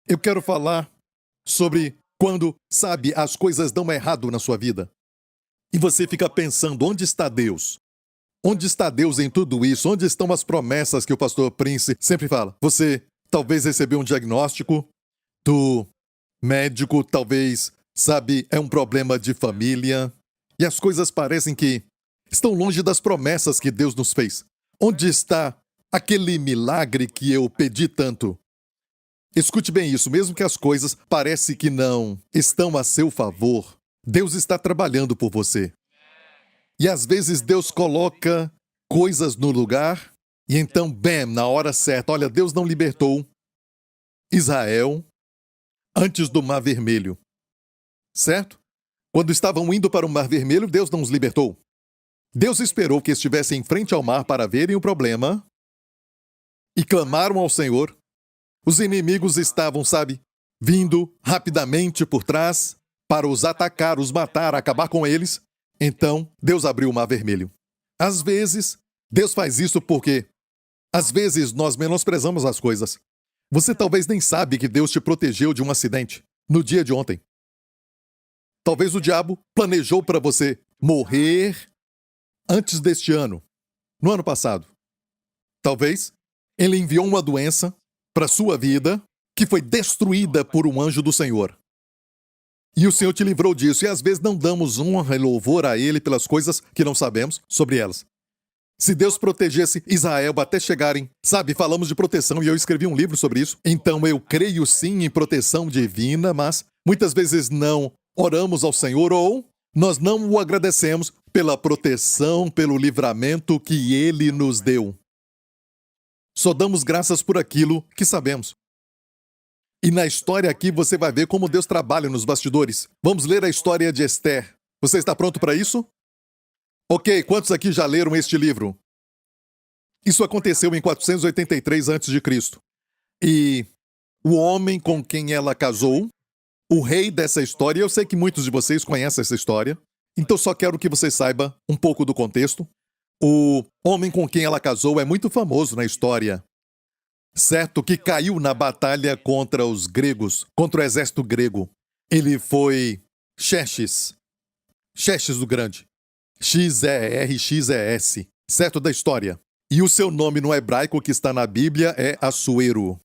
Eu quero falar sobre quando, sabe, as coisas dão errado na sua vida. E você fica pensando, onde está Deus? Onde está Deus em tudo isso? Onde estão as promessas que o pastor Prince sempre fala? Você talvez recebeu um diagnóstico do médico, talvez, sabe, é um problema de família. E as coisas parecem que estão longe das promessas que Deus nos fez. Onde está aquele milagre que eu pedi tanto? Escute bem isso, mesmo que as coisas parecem que não estão a seu favor, Deus está trabalhando por você. E às vezes Deus coloca coisas no lugar e então, bam, na hora certa, olha, Deus não libertou Israel antes do Mar Vermelho, certo? Quando estavam indo para o Mar Vermelho, Deus não os libertou. Deus esperou que estivessem em frente ao mar para verem o problema e clamaram ao Senhor. Os inimigos estavam, sabe, vindo rapidamente por trás para os atacar, os matar, acabar com eles. Então, Deus abriu o Mar Vermelho. Às vezes, Deus faz isso porque, às vezes, nós menosprezamos as coisas. Você talvez nem sabe que Deus te protegeu de um acidente no dia de ontem. Talvez o diabo planejou para você morrer antes deste ano, no ano passado. Talvez ele enviou uma doença para sua vida que foi destruída por um anjo do Senhor. E o Senhor te livrou disso, e às vezes não damos honra e louvor a Ele pelas coisas que não sabemos sobre elas. Se Deus protegesse Israel até chegarem, sabe, falamos de proteção e eu escrevi um livro sobre isso, então eu creio sim em proteção divina, mas muitas vezes não oramos ao Senhor ou nós não o agradecemos pela proteção, pelo livramento que Ele nos deu. Só damos graças por aquilo que sabemos. E na história aqui você vai ver como Deus trabalha nos bastidores. Vamos ler a história de Esther. Você está pronto para isso? Ok, quantos aqui já leram este livro? Isso aconteceu em 483 a.C. E o homem com quem ela casou, o rei dessa história, eu sei que muitos de vocês conhecem essa história, então só quero que você saiba um pouco do contexto. O homem com quem ela casou é muito famoso na história, certo? Que caiu na batalha contra os gregos, contra o exército grego. Ele foi Xerxes o Grande. Xerxes, certo da história. E o seu nome no hebraico que está na Bíblia é Assuero.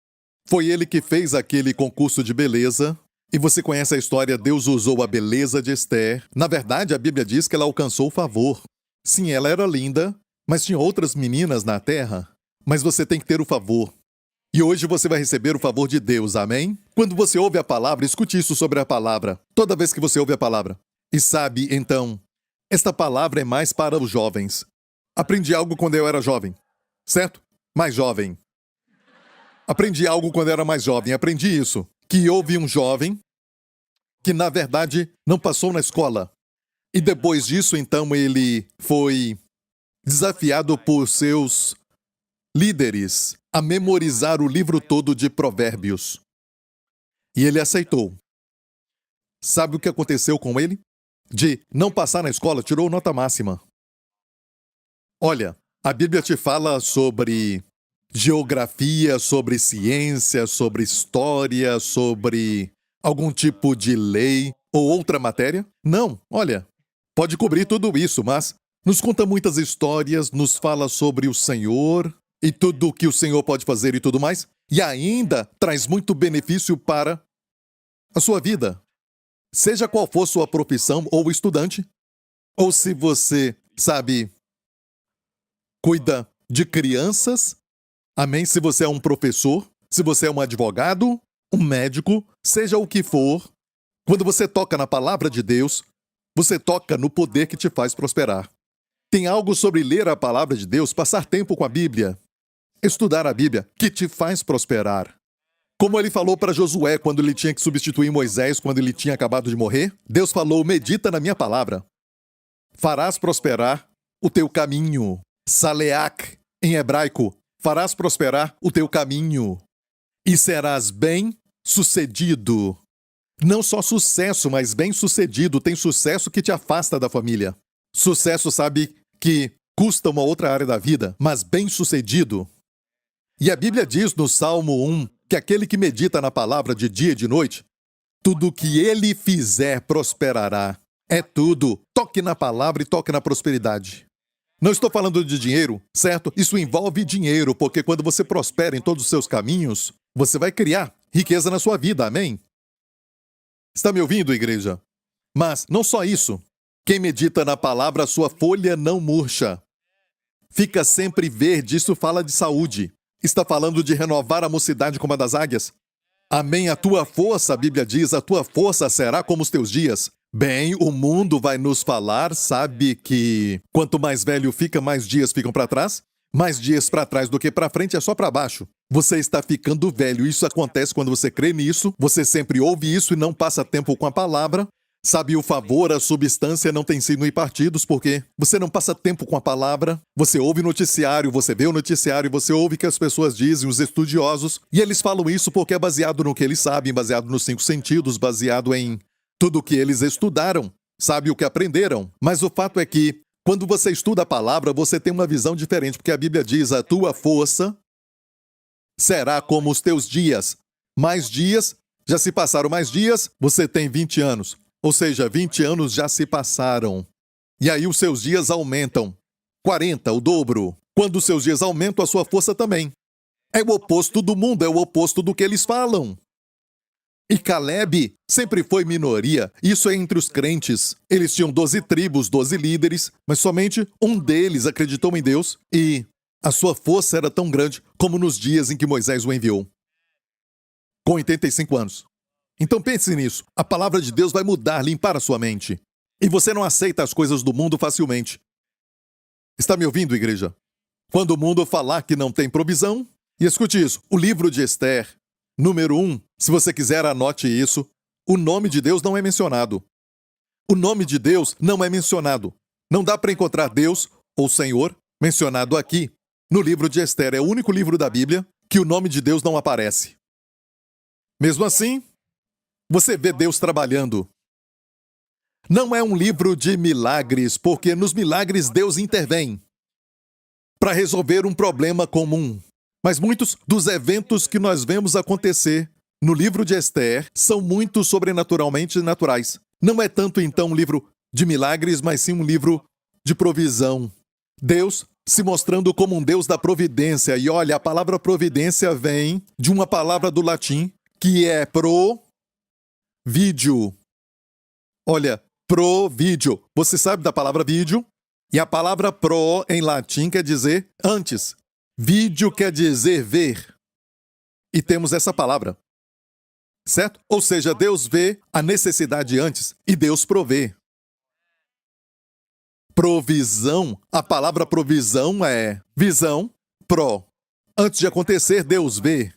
Foi ele que fez aquele concurso de beleza. E você conhece a história, Deus usou a beleza de Esther. Na verdade, a Bíblia diz que ela alcançou o favor. Sim, ela era linda, mas tinha outras meninas na terra. Mas você tem que ter o favor. E hoje você vai receber o favor de Deus, amém? Quando você ouve a palavra, escute isso sobre a palavra. Toda vez que você ouve a palavra. E sabe, então, esta palavra é mais para os jovens. Aprendi algo quando eu era jovem, certo? Mais jovem. Aprendi algo quando eu era mais jovem. Aprendi isso. Que houve um jovem que, na verdade, não passou na escola. E depois disso, então, ele foi desafiado por seus líderes a memorizar o livro todo de Provérbios. E ele aceitou. Sabe o que aconteceu com ele? De não passar na escola, tirou nota máxima. Olha, a Bíblia te fala sobre geografia, sobre ciência, sobre história, sobre algum tipo de lei ou outra matéria? Não, olha, pode cobrir tudo isso, mas nos conta muitas histórias, nos fala sobre o Senhor e tudo o que o Senhor pode fazer e tudo mais, e ainda traz muito benefício para a sua vida. Seja qual for sua profissão ou estudante, ou se você, sabe, cuida de crianças, amém? Se você é um professor, se você é um advogado, um médico, seja o que for, quando você toca na palavra de Deus, você toca no poder que te faz prosperar. Tem algo sobre ler a palavra de Deus, passar tempo com a Bíblia, estudar a Bíblia, que te faz prosperar. Como ele falou para Josué quando ele tinha que substituir Moisés, quando ele tinha acabado de morrer, Deus falou, medita na minha palavra. Farás prosperar o teu caminho. Saleach, em hebraico, farás prosperar o teu caminho. E serás bem-sucedido. Não só sucesso, mas bem-sucedido. Tem sucesso que te afasta da família. Sucesso, sabe, que custa uma outra área da vida, mas bem-sucedido. E a Bíblia diz no Salmo 1, que aquele que medita na palavra de dia e de noite, tudo que ele fizer prosperará. É tudo. Toque na palavra e toque na prosperidade. Não estou falando de dinheiro, certo? Isso envolve dinheiro, porque quando você prospera em todos os seus caminhos, você vai criar riqueza na sua vida, amém? Está me ouvindo, igreja? Mas não só isso. Quem medita na palavra, sua folha não murcha. Fica sempre verde, isso fala de saúde. Está falando de renovar a mocidade como a das águias? Amém, a tua força, a Bíblia diz, a tua força será como os teus dias. Bem, o mundo vai nos falar, sabe que quanto mais velho fica, mais dias ficam para trás? Mais dias para trás do que para frente é só para baixo. Você está ficando velho, isso acontece quando você crê nisso, você sempre ouve isso e não passa tempo com a palavra. Sabe, o favor, a substância não tem sido em partidos, porque você não passa tempo com a palavra, você ouve noticiário, você vê o noticiário, você ouve o que as pessoas dizem, os estudiosos, e eles falam isso porque é baseado no que eles sabem, baseado nos 5 sentidos, baseado em tudo o que eles estudaram, sabe o que aprenderam. Mas o fato é que, quando você estuda a palavra, você tem uma visão diferente, porque a Bíblia diz, a tua força será como os teus dias. Mais dias, já se passaram mais dias, você tem 20 anos. Ou seja, 20 anos já se passaram. E aí os seus dias aumentam. 40, o dobro. Quando os seus dias aumentam, a sua força também. É o oposto do mundo, é o oposto do que eles falam. E Caleb sempre foi minoria. Isso é entre os crentes. Eles tinham 12 tribos, 12 líderes, mas somente um deles acreditou em Deus e a sua força era tão grande como nos dias em que Moisés o enviou. Com 85 anos. Então pense nisso. A palavra de Deus vai mudar, limpar a sua mente. E você não aceita as coisas do mundo facilmente. Está me ouvindo, igreja? Quando o mundo falar que não tem provisão, e escute isso, o livro de Esther, número 1, se você quiser anote isso, o nome de Deus não é mencionado. O nome de Deus não é mencionado. Não dá para encontrar Deus ou Senhor mencionado aqui. No livro de Esther é o único livro da Bíblia que o nome de Deus não aparece. Mesmo assim, você vê Deus trabalhando. Não é um livro de milagres, porque nos milagres Deus intervém para resolver um problema comum. Mas muitos dos eventos que nós vemos acontecer no livro de Esther são muito sobrenaturalmente naturais. Não é tanto, então, um livro de milagres, mas sim um livro de provisão. Deus se mostrando como um Deus da providência. E olha, a palavra providência vem de uma palavra do latim que é vídeo. Olha, vídeo. Você sabe da palavra vídeo? E a palavra pro em latim quer dizer antes. Vídeo quer dizer ver. E temos essa palavra. Certo? Ou seja, Deus vê a necessidade antes e Deus provê. Provisão, a palavra provisão é visão, Antes de acontecer, Deus vê.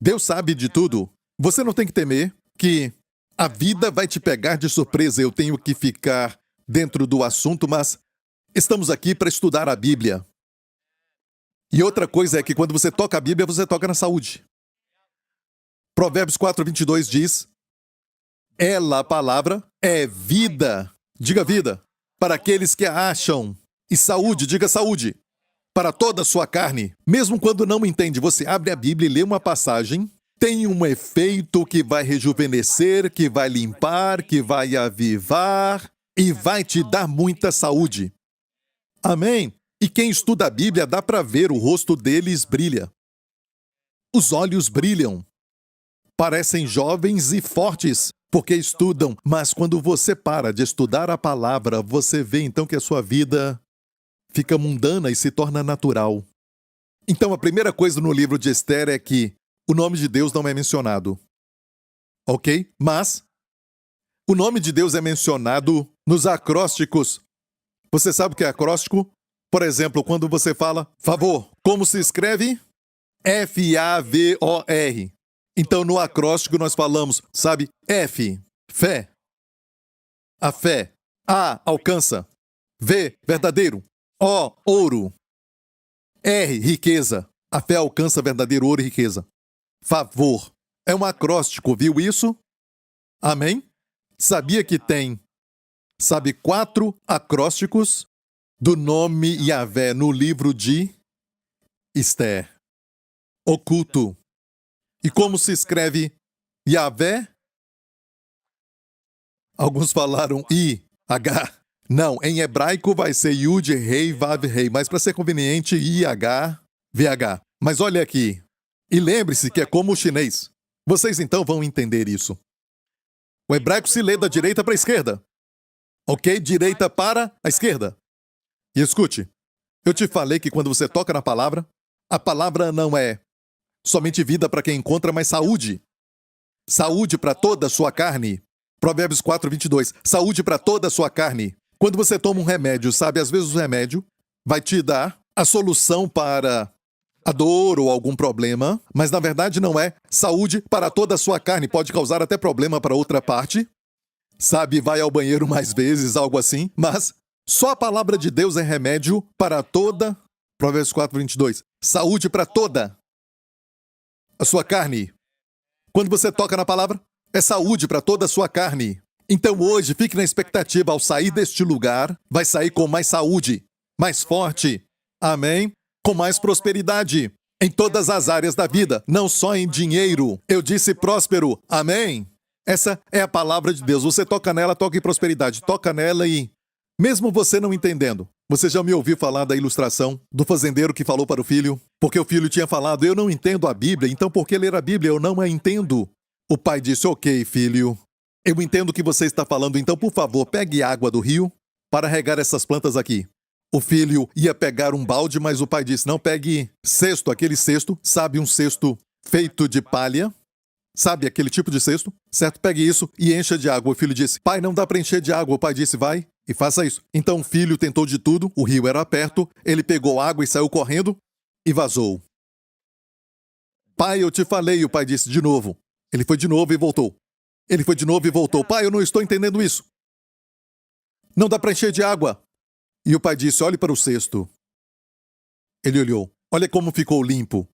Deus sabe de tudo. Você não tem que temer que a vida vai te pegar de surpresa. Eu tenho que ficar dentro do assunto, mas estamos aqui para estudar a Bíblia. E outra coisa é que quando você toca a Bíblia, você toca na saúde. Provérbios 4:22 diz, ela, a palavra, é vida. Diga vida. Para aqueles que a acham. E saúde, diga saúde. Para toda a sua carne. Mesmo quando não entende, você abre a Bíblia e lê uma passagem, tem um efeito que vai rejuvenescer, que vai limpar, que vai avivar e vai te dar muita saúde. Amém? E quem estuda a Bíblia dá para ver, o rosto deles brilha. Os olhos brilham. Parecem jovens e fortes, porque estudam. Mas quando você para de estudar a palavra, você vê então que a sua vida fica mundana e se torna natural. Então a primeira coisa no livro de Esther é que o nome de Deus não é mencionado. Ok? Mas o nome de Deus é mencionado nos acrósticos. Você sabe o que é acróstico? Por exemplo, quando você fala favor, como se escreve? F-A-V-O-R. Então no acróstico nós falamos, sabe? F, fé. A fé. A, alcança. V, verdadeiro. O, ouro. R, riqueza. A fé alcança verdadeiro ouro e riqueza. Favor. É um acróstico, viu isso? Amém? Sabia que tem, 4 acrósticos do nome Yahvé no livro de Esther. Oculto. E como se escreve Yahvé? Alguns falaram I-H. Não, em hebraico vai ser Yud, Rei, Vav, Rei. Mas para ser conveniente, I-H, V-H. Mas olha aqui. E lembre-se que é como o chinês. Vocês então vão entender isso. O hebraico se lê da direita para a esquerda. Ok? Direita para a esquerda. E escute. Eu te falei que quando você toca na palavra, a palavra não é somente vida para quem encontra, mas saúde. Saúde para toda a sua carne. Provérbios 4:22. Saúde para toda a sua carne. Quando você toma um remédio, sabe, às vezes o remédio vai te dar a solução para a dor ou algum problema, mas na verdade não é saúde para toda a sua carne. Pode causar até problema para outra parte. Sabe, vai ao banheiro mais vezes, algo assim, mas só a palavra de Deus é remédio para toda. Provérbios 4:22. Saúde para toda a sua carne. Quando você toca na palavra, é saúde para toda a sua carne. Então hoje, fique na expectativa, ao sair deste lugar, vai sair com mais saúde, mais forte. Amém? Com mais prosperidade em todas as áreas da vida, não só em dinheiro. Eu disse próspero. Amém? Essa é a palavra de Deus. Você toca nela, toca em prosperidade. Toca nela e, mesmo você não entendendo, você já me ouviu falar da ilustração do fazendeiro que falou para o filho? Porque o filho tinha falado, eu não entendo a Bíblia, então por que ler a Bíblia? Eu não a entendo. O pai disse, ok, filho, eu entendo o que você está falando, então por favor, pegue água do rio para regar essas plantas aqui. O filho ia pegar um balde, mas o pai disse, não, pegue cesto, aquele cesto, sabe, um cesto feito de palha, sabe, aquele tipo de cesto, certo? Pegue isso e encha de água. O filho disse, pai, não dá para encher de água. O pai disse, vai e faça isso. Então o filho tentou de tudo, o rio era perto, ele pegou água e saiu correndo e vazou. Pai, eu te falei, o pai disse de novo. Ele foi de novo e voltou. Ele foi de novo e voltou. Pai, eu não estou entendendo isso. Não dá para encher de água. E o pai disse, olhe para o cesto. Ele olhou. Olha como ficou limpo.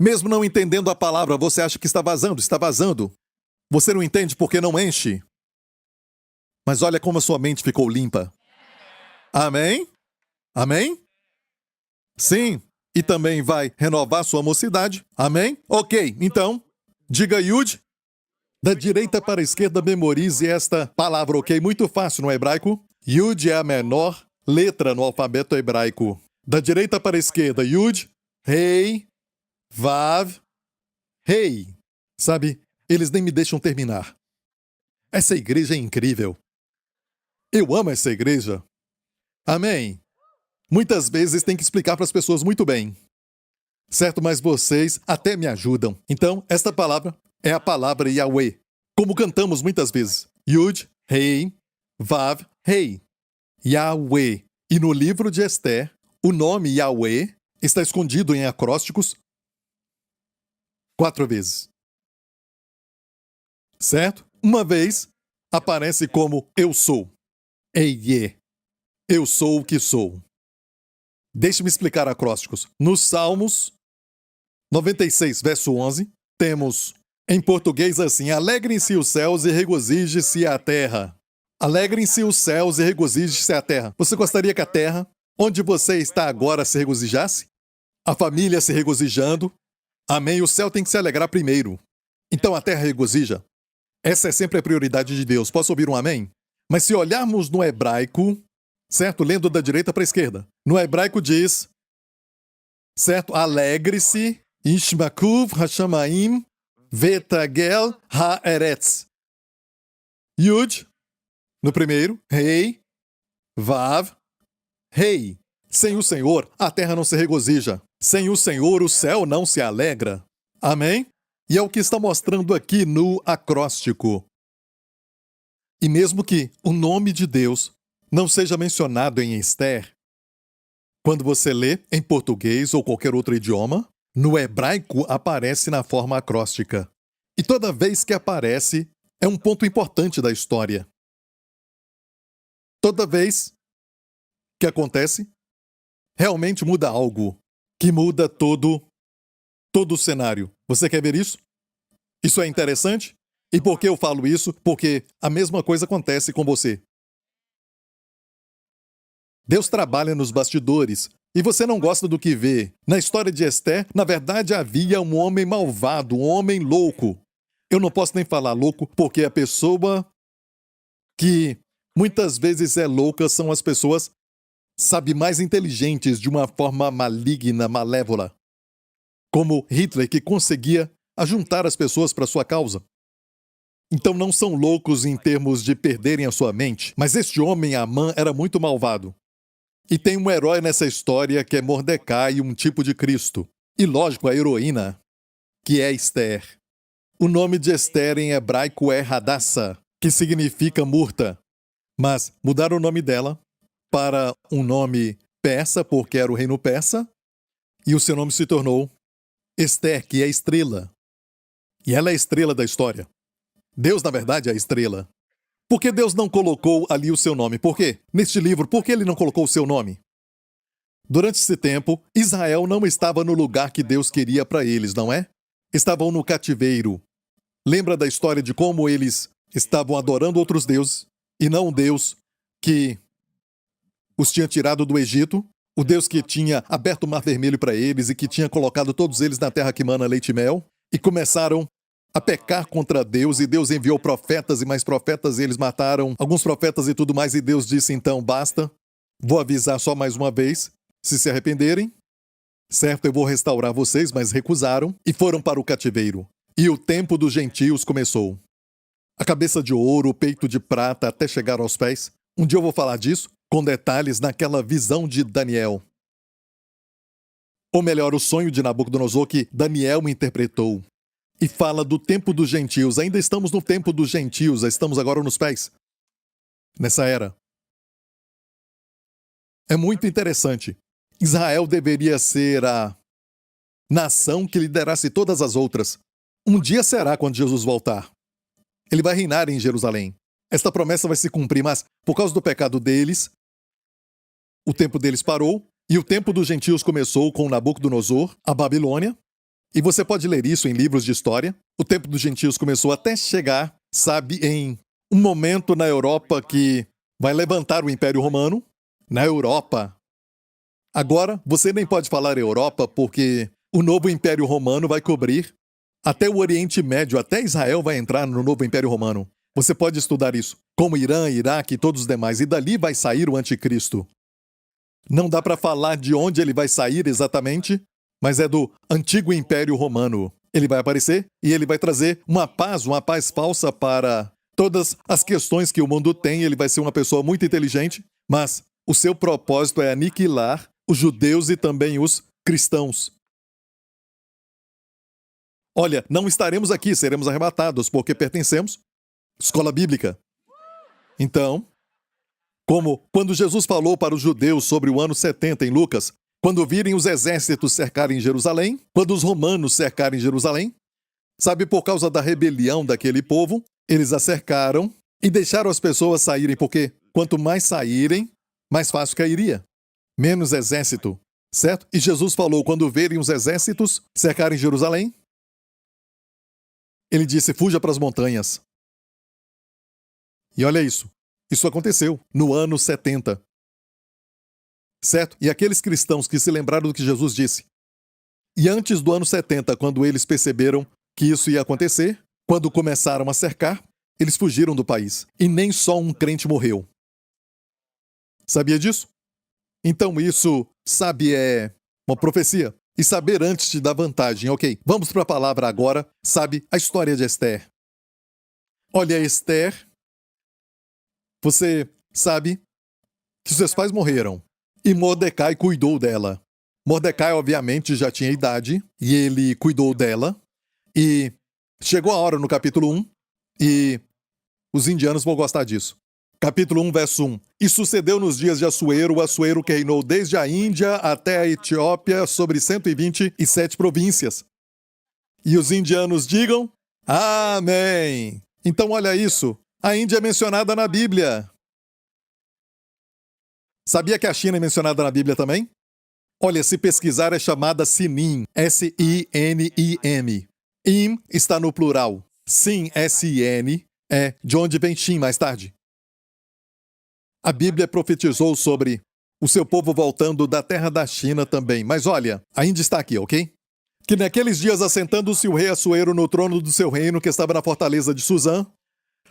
Mesmo não entendendo a palavra, você acha que está vazando, está vazando. Você não entende porque não enche. Mas olha como a sua mente ficou limpa. Amém? Amém? Sim. E também vai renovar sua mocidade. Amém? Ok, então, diga Yud. Da direita para a esquerda, memorize esta palavra, ok? Muito fácil no hebraico. Yud é a menor letra no alfabeto hebraico. Da direita para a esquerda, Yud, Rei, Vav, Rei. Sabe, eles nem me deixam terminar. Essa igreja é incrível. Eu amo essa igreja. Amém? Muitas vezes tem que explicar para as pessoas muito bem. Certo? Mas vocês até me ajudam. Então, esta palavra é a palavra Yahweh. Como cantamos muitas vezes. Yud, Rei, Vav, Rei. Yahweh. E no livro de Esther, o nome Yahweh está escondido em acrósticos 4 vezes. Certo? Uma vez aparece como eu sou. Eie. Eu sou o que sou. Deixe-me explicar acrósticos. Nos Salmos 96, verso 11, temos em português assim: alegrem-se os céus e regozije-se a terra. Alegrem-se os céus e regozije-se a terra. Você gostaria que a terra, onde você está agora, se regozijasse? A família se regozijando? Amém? O céu tem que se alegrar primeiro. Então a terra regozija. Essa é sempre a prioridade de Deus. Posso ouvir um amém? Mas se olharmos no hebraico, certo? Lendo da direita para a esquerda. No hebraico diz, certo? Alegre-se, Ishmakuv Hashamaim Vetagel Haaretz. Yud, no primeiro, Rei, Vav, Rei. Sem o Senhor, a terra não se regozija. Sem o Senhor, o céu não se alegra. Amém? E é o que está mostrando aqui no acróstico. E mesmo que o nome de Deus não seja mencionado em Esther, quando você lê em português ou qualquer outro idioma, no hebraico aparece na forma acróstica. E toda vez que aparece, é um ponto importante da história. Toda vez que acontece, realmente muda algo, que muda todo o cenário. Você quer ver isso? Isso é interessante? E por que eu falo isso? Porque a mesma coisa acontece com você. Deus trabalha nos bastidores e você não gosta do que vê. Na história de Esther, na verdade havia um homem malvado, um homem louco. Eu não posso nem falar louco, porque a pessoa que muitas vezes é louca são as pessoas, sabe, mais inteligentes de uma forma maligna, malévola. Como Hitler, que conseguia ajuntar as pessoas para sua causa. Então não são loucos em termos de perderem a sua mente, mas este homem, Amã, era muito malvado. E tem um herói nessa história que é Mordecai, um tipo de Cristo. E lógico, a heroína, que é Esther. O nome de Esther em hebraico é Hadassah, que significa murta. Mas mudaram o nome dela para um nome persa, porque era o reino persa, e o seu nome se tornou Esther, que é estrela. E ela é a estrela da história. Deus, na verdade, é a estrela. Por que Deus não colocou ali o seu nome? Por quê? Neste livro, por que ele não colocou o seu nome? Durante esse tempo, Israel não estava no lugar que Deus queria para eles, não é? Estavam no cativeiro. Lembra da história de como eles estavam adorando outros deuses e não o Deus que os tinha tirado do Egito? O Deus que tinha aberto o Mar Vermelho para eles e que tinha colocado todos eles na terra que mana leite e mel? E começaram a pecar contra Deus, e Deus enviou profetas e mais profetas, e eles mataram alguns profetas e tudo mais, e Deus disse, então, basta, vou avisar só mais uma vez, se arrependerem, certo, eu vou restaurar vocês, mas recusaram, e foram para o cativeiro. E o tempo dos gentios começou. A cabeça de ouro, o peito de prata, até chegar aos pés. Um dia eu vou falar disso, com detalhes, naquela visão de Daniel. Ou melhor, o sonho de Nabucodonosor que Daniel interpretou. E fala do tempo dos gentios. Ainda estamos no tempo dos gentios, estamos agora nos pés. Nessa era. É muito interessante. Israel deveria ser a nação que liderasse todas as outras. Um dia será quando Jesus voltar. Ele vai reinar em Jerusalém. Esta promessa vai se cumprir, mas por causa do pecado deles, o tempo deles parou, e o tempo dos gentios começou com Nabucodonosor, a Babilônia. E você pode ler isso em livros de história. O tempo dos gentios começou até chegar, sabe, em um momento na Europa que vai levantar o Império Romano. Na Europa. Agora, você nem pode falar Europa porque o novo Império Romano vai cobrir até o Oriente Médio, até Israel vai entrar no novo Império Romano. Você pode estudar isso, como Irã, Iraque e todos os demais, e dali vai sair o Anticristo. Não dá para falar de onde ele vai sair exatamente, mas é do antigo Império Romano. Ele vai aparecer e ele vai trazer uma paz falsa para todas as questões que o mundo tem. Ele vai ser uma pessoa muito inteligente, mas o seu propósito é aniquilar os judeus e também os cristãos. Olha, não estaremos aqui, seremos arrebatados, porque pertencemos à escola bíblica. Então, como quando Jesus falou para os judeus sobre o ano 70 em Lucas, quando virem os exércitos cercarem Jerusalém, quando os romanos cercarem Jerusalém, sabe, por causa da rebelião daquele povo, eles a cercaram e deixaram as pessoas saírem, porque quanto mais saírem, mais fácil cairia. Menos exército, certo? E Jesus falou, quando verem os exércitos cercarem Jerusalém, ele disse, fuja para as montanhas. E olha isso. Isso aconteceu no ano 70. Certo? E aqueles cristãos que se lembraram do que Jesus disse. E antes do ano 70, quando eles perceberam que isso ia acontecer, quando começaram a cercar, eles fugiram do país. E nem só um crente morreu. Sabia disso? Então isso, sabe, é uma profecia. E saber antes te dá vantagem. Ok, vamos para a palavra agora, sabe, a história de Esther. Olha, Esther, você sabe que seus pais morreram. E Mordecai cuidou dela. Mordecai, obviamente, já tinha idade, e ele cuidou dela. E chegou a hora no capítulo 1, e os indianos vão gostar disso. Capítulo 1, verso 1. E sucedeu nos dias de Assuero, o Assuero que reinou desde a Índia até a Etiópia sobre 127 províncias. E os indianos digam, amém. Então olha isso, a Índia é mencionada na Bíblia. Sabia que a China é mencionada na Bíblia também? Olha, se pesquisar é chamada Sinim, S-I-N-I-M. Im está no plural. Sin, S-I-N, é de onde vem Shin mais tarde. A Bíblia profetizou sobre o seu povo voltando da terra da China também. Mas olha, ainda está aqui, ok? Que naqueles dias, assentando-se o rei Assuero no trono do seu reino, que estava na fortaleza de Suzã,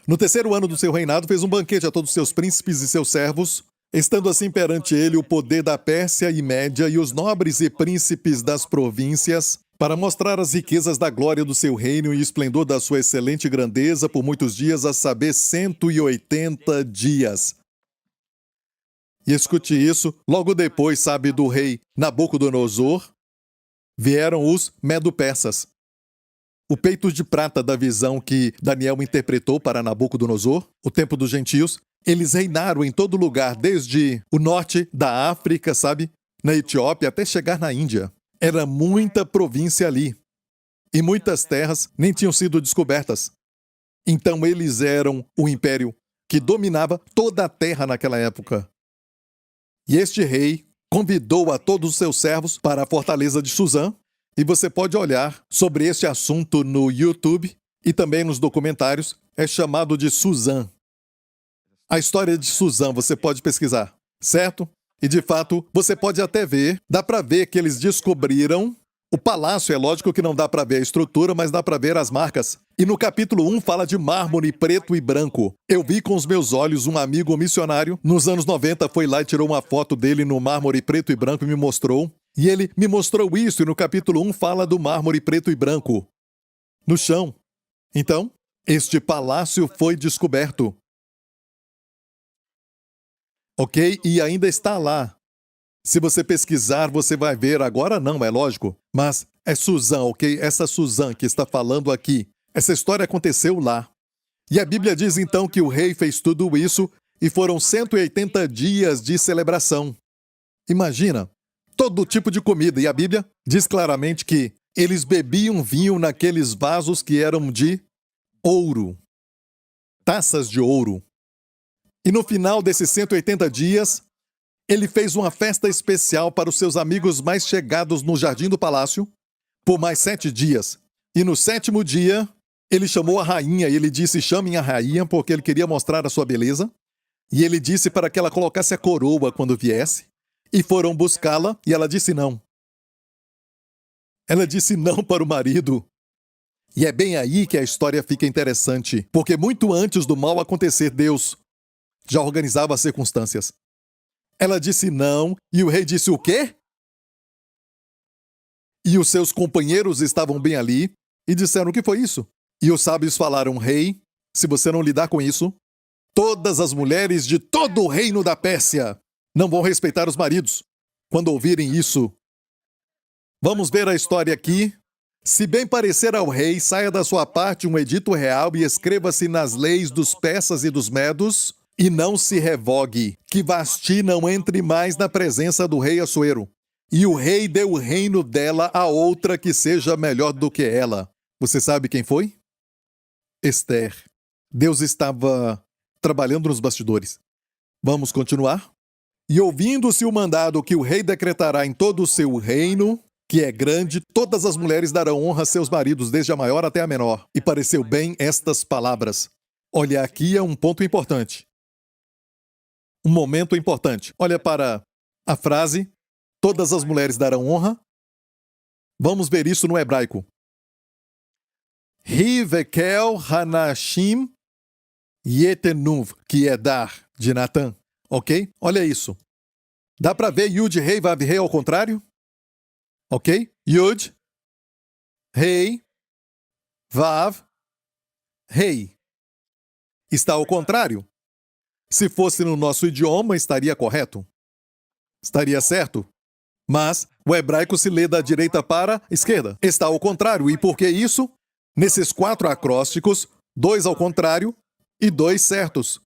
no terceiro ano do seu reinado, fez um banquete a todos os seus príncipes e seus servos, estando assim perante ele o poder da Pérsia e Média e os nobres e príncipes das províncias, para mostrar as riquezas da glória do seu reino e o esplendor da sua excelente grandeza por muitos dias, a saber, 180 dias. E escute isso, logo depois, sabe, do rei Nabucodonosor, vieram os Medo-Persas. O peito de prata da visão que Daniel interpretou para Nabucodonosor, o tempo dos gentios, eles reinaram em todo lugar, desde o norte da África, sabe, na Etiópia, até chegar na Índia. Era muita província ali. E muitas terras nem tinham sido descobertas. Então eles eram o império que dominava toda a terra naquela época. E este rei convidou a todos os seus servos para a fortaleza de Suzã, e você pode olhar sobre este assunto no YouTube e também nos documentários, é chamado de Suzã. A história de Suzã você pode pesquisar, certo? E de fato, você pode até ver, dá para ver que eles descobriram o palácio. É lógico que não dá para ver a estrutura, mas dá para ver as marcas. E no capítulo 1 fala de mármore preto e branco. Eu vi com os meus olhos um amigo missionário, nos anos 90, foi lá e tirou uma foto dele no mármore preto e branco e me mostrou. E ele me mostrou isso, e no capítulo 1 fala do mármore preto e branco no chão. Então, este palácio foi descoberto. Ok? E ainda está lá. Se você pesquisar, você vai ver. Agora não, é lógico. Mas é Suzã, ok? Essa Suzã que está falando aqui. Essa história aconteceu lá. E a Bíblia diz então que o rei fez tudo isso e foram 180 dias de celebração. Imagina, todo tipo de comida. E a Bíblia diz claramente que eles bebiam vinho naqueles vasos que eram de ouro. Taças de ouro. E no final desses 180 dias, ele fez uma festa especial para os seus amigos mais chegados no jardim do palácio, por mais 7 dias. E no 7º dia, ele chamou a rainha e ele disse, chamem a rainha, porque ele queria mostrar a sua beleza. E ele disse para que ela colocasse a coroa quando viesse. E foram buscá-la e ela disse não. Ela disse não para o marido. E é bem aí que a história fica interessante, porque muito antes do mal acontecer, Deus já organizava as circunstâncias. Ela disse não, e o rei disse o quê? E os seus companheiros estavam bem ali, e disseram o que foi isso? E os sábios falaram, rei, se você não lidar com isso, todas as mulheres de todo o reino da Pérsia não vão respeitar os maridos quando ouvirem isso. Vamos ver a história aqui. Se bem parecer ao rei, saia da sua parte um edito real e escreva-se nas leis dos persas e dos medos, e não se revogue, que Vasti não entre mais na presença do rei Assuero. E o rei deu o reino dela a outra que seja melhor do que ela. Você sabe quem foi? Esther. Deus estava trabalhando nos bastidores. Vamos continuar? E ouvindo-se o mandado que o rei decretará em todo o seu reino, que é grande, todas as mulheres darão honra a seus maridos, desde a maior até a menor. E pareceu bem estas palavras. Olha, aqui é um ponto importante. Um momento importante. Olha para a frase, todas as mulheres darão honra. Vamos ver isso no hebraico. Hivekel Hanashim Yetenuv, que é dar, de Natan. Ok? Olha isso. Dá para ver Yud, Rei, Vav, Rei ao contrário? Ok? Yud, Rei, Vav, Rei. Está ao contrário. Se fosse no nosso idioma, estaria correto. Estaria certo. Mas o hebraico se lê da direita para a esquerda. Está ao contrário. E por que isso? Nesses 4 acrósticos, 2 ao contrário e 2 certos.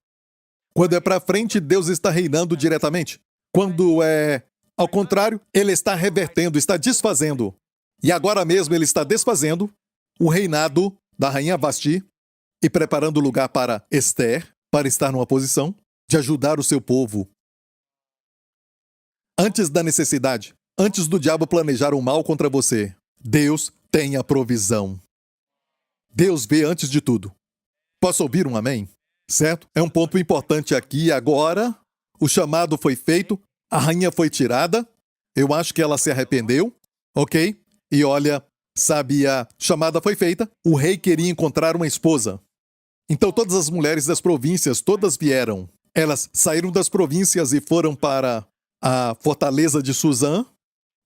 Quando é para frente, Deus está reinando diretamente. Quando é ao contrário, ele está revertendo, está desfazendo. E agora mesmo ele está desfazendo o reinado da rainha Vasti e preparando o lugar para Esther, para estar numa posição de ajudar o seu povo. Antes da necessidade, antes do diabo planejar o mal contra você, Deus tem a provisão. Deus vê antes de tudo. Posso ouvir um amém? Certo? É um ponto importante aqui. Agora, o chamado foi feito. A rainha foi tirada. Eu acho que ela se arrependeu. Ok? E olha, sabe, a chamada foi feita. O rei queria encontrar uma esposa. Então todas as mulheres das províncias, todas vieram. Elas saíram das províncias e foram para a fortaleza de Suzã.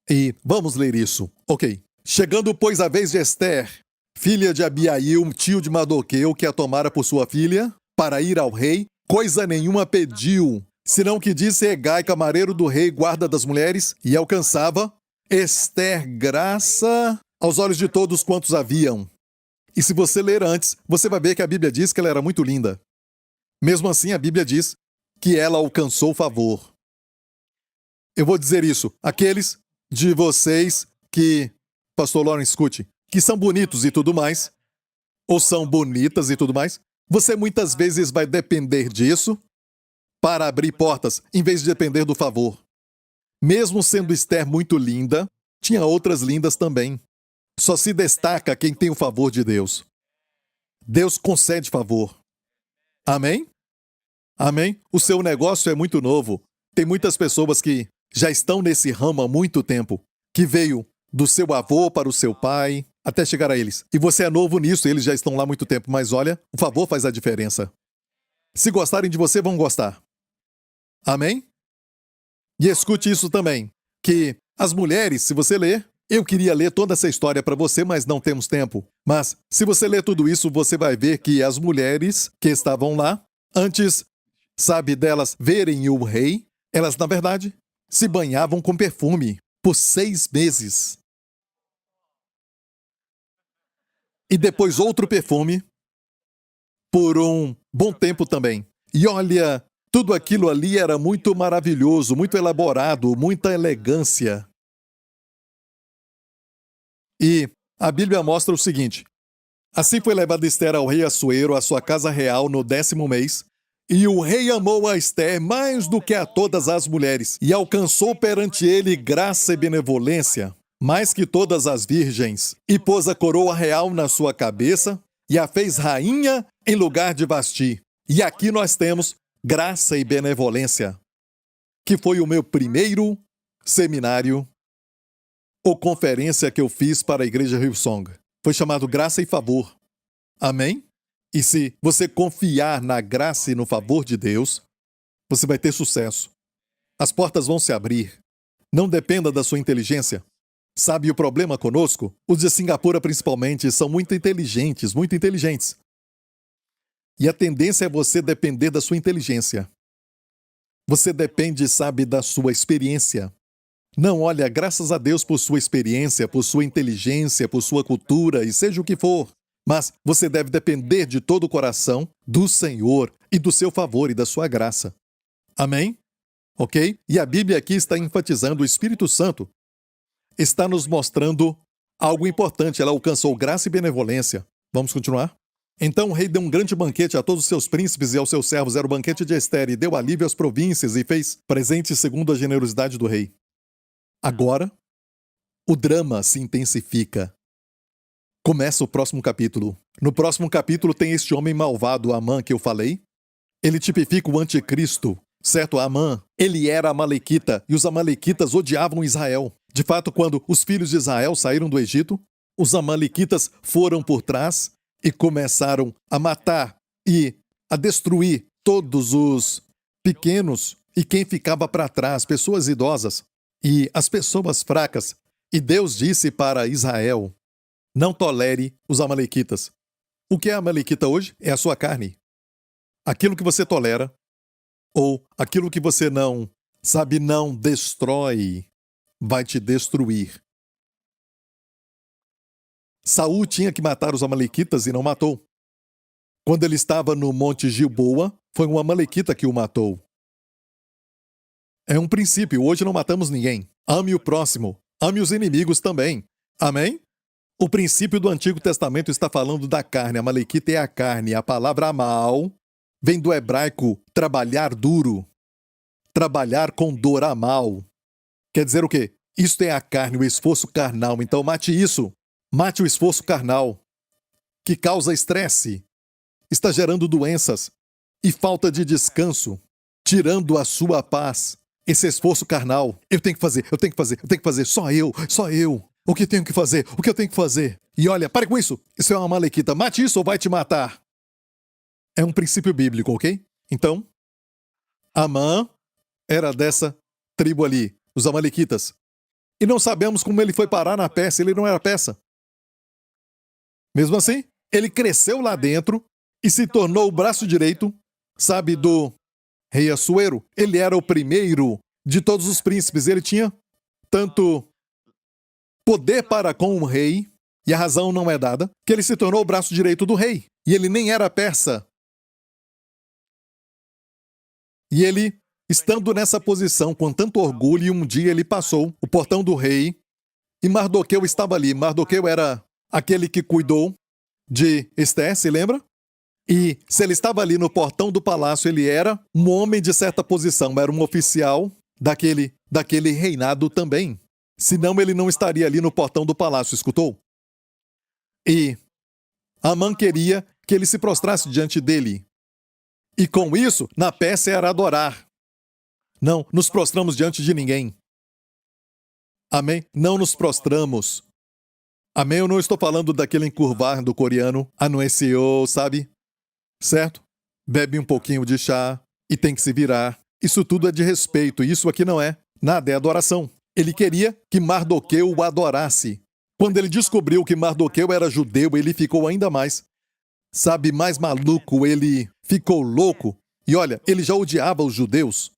E vamos ler isso. Ok. Chegando, pois, a vez de Ester, filha de Abiail, tio de Mardoqueu, que a tomara por sua filha, para ir ao rei, coisa nenhuma pediu, senão que disse Hegai, camareiro do rei, guarda das mulheres, e alcançava Ester graça aos olhos de todos quantos haviam. E se você ler antes, você vai ver que a Bíblia diz que ela era muito linda. Mesmo assim, a Bíblia diz que ela alcançou favor. Eu vou dizer isso. Aqueles de vocês que, Pastor Lawrence, escute, que são bonitos e tudo mais, ou são bonitas e tudo mais, você muitas vezes vai depender disso para abrir portas, em vez de depender do favor. Mesmo sendo Ester muito linda, tinha outras lindas também. Só se destaca quem tem o favor de Deus. Deus concede favor. Amém? Amém? O seu negócio é muito novo. Tem muitas pessoas que já estão nesse ramo há muito tempo, que veio do seu avô para o seu pai, até chegar a eles. E você é novo nisso, eles já estão lá há muito tempo, mas olha, o favor faz a diferença. Se gostarem de você, vão gostar. Amém? E escute isso também, que as mulheres, se você ler, eu queria ler toda essa história para você, mas não temos tempo. Mas, se você ler tudo isso, você vai ver que as mulheres que estavam lá, antes, sabe, delas verem o rei, elas, na verdade, se banhavam com perfume por 6 meses. E depois outro perfume por um bom tempo também. E olha, tudo aquilo ali era muito maravilhoso, muito elaborado, muita elegância. E a Bíblia mostra o seguinte: assim foi levada Ester ao rei Assuero, à sua casa real, no 10º mês, e o rei amou a Ester mais do que a todas as mulheres, e alcançou perante ele graça e benevolência, mais que todas as virgens, e pôs a coroa real na sua cabeça, e a fez rainha em lugar de Vasti. E aqui nós temos graça e benevolência, que foi o meu primeiro seminário ou conferência que eu fiz para a igreja Hillsong. Foi chamado Graça e Favor. Amém? E se você confiar na graça e no favor de Deus, você vai ter sucesso. As portas vão se abrir. Não dependa da sua inteligência. Sabe o problema conosco? Os de Singapura, principalmente, são muito inteligentes, muito inteligentes. E a tendência é você depender da sua inteligência. Você depende, sabe, da sua experiência. Não, olha, graças a Deus por sua experiência, por sua inteligência, por sua cultura e seja o que for. Mas você deve depender de todo o coração do Senhor e do seu favor e da sua graça. Amém? Ok? E a Bíblia aqui está enfatizando o Espírito Santo. Está nos mostrando algo importante. Ela alcançou graça e benevolência. Vamos continuar? Então o rei deu um grande banquete a todos os seus príncipes e aos seus servos. Era o banquete de Ester e deu alívio às províncias e fez presentes segundo a generosidade do rei. Agora, o drama se intensifica. Começa o próximo capítulo. No próximo capítulo tem este homem malvado, Amã, que eu falei. Ele tipifica o anticristo, certo? Amã, ele era amalequita e os amalequitas odiavam Israel. De fato, quando os filhos de Israel saíram do Egito, os amalequitas foram por trás e começaram a matar e a destruir todos os pequenos e quem ficava para trás, pessoas idosas. E as pessoas fracas. E Deus disse para Israel: não tolere os amalequitas. O que é amalequita hoje? É a sua carne. Aquilo que você tolera, ou aquilo que você não, sabe, não destrói, vai te destruir. Saul tinha que matar os amalequitas e não matou. Quando ele estava no Monte Gilboa, foi um amalequita que o matou. É um princípio, hoje não matamos ninguém. Ame o próximo, ame os inimigos também. Amém? O princípio do Antigo Testamento está falando da carne. A malequita é a carne. A palavra amal vem do hebraico trabalhar duro. Trabalhar com dor, amal. Quer dizer o quê? Isto é a carne, o esforço carnal. Então mate isso. Mate o esforço carnal, que causa estresse, está gerando doenças e falta de descanso, tirando a sua paz. esse esforço carnal. Eu tenho que fazer, eu tenho que fazer, eu tenho que fazer. Só eu, só eu. O que tenho que fazer? O que eu tenho que fazer? E olha, pare com isso. Isso é uma malequita. Mate isso ou vai te matar. É um princípio bíblico, ok? Então, Amã era dessa tribo ali, os amalequitas. E não sabemos como ele foi parar na Pérsia, ele não era persa. Mesmo assim, ele cresceu lá dentro e se tornou o braço direito, sabe, do rei Assuero. Ele era o primeiro de todos os príncipes. Ele tinha tanto poder para com o rei, e a razão não é dada, que ele se tornou o braço direito do rei. E ele nem era persa. E ele, estando nessa posição com tanto orgulho, um dia ele passou o portão do rei e Mardoqueu estava ali. Mardoqueu era aquele que cuidou de Ester, se lembra? E se ele estava ali no portão do palácio, ele era um homem de certa posição, era um oficial daquele reinado também. Senão ele não estaria ali no portão do palácio, escutou? E Amã queria que ele se prostrasse diante dele. E com isso, na Pérsia era adorar. Não nos prostramos diante de ninguém. Amém? Não nos prostramos. Amém? Eu não estou falando daquele encurvar do coreano, anunciou, sabe? Certo? Bebe um pouquinho de chá e tem que se virar. Isso tudo é de respeito, isso aqui não é. Nada, é adoração. Ele queria que Mardoqueu o adorasse. Quando ele descobriu que Mardoqueu era judeu, ele ficou ainda mais, sabe, mais maluco, ele ficou louco. E olha, ele já odiava os judeus.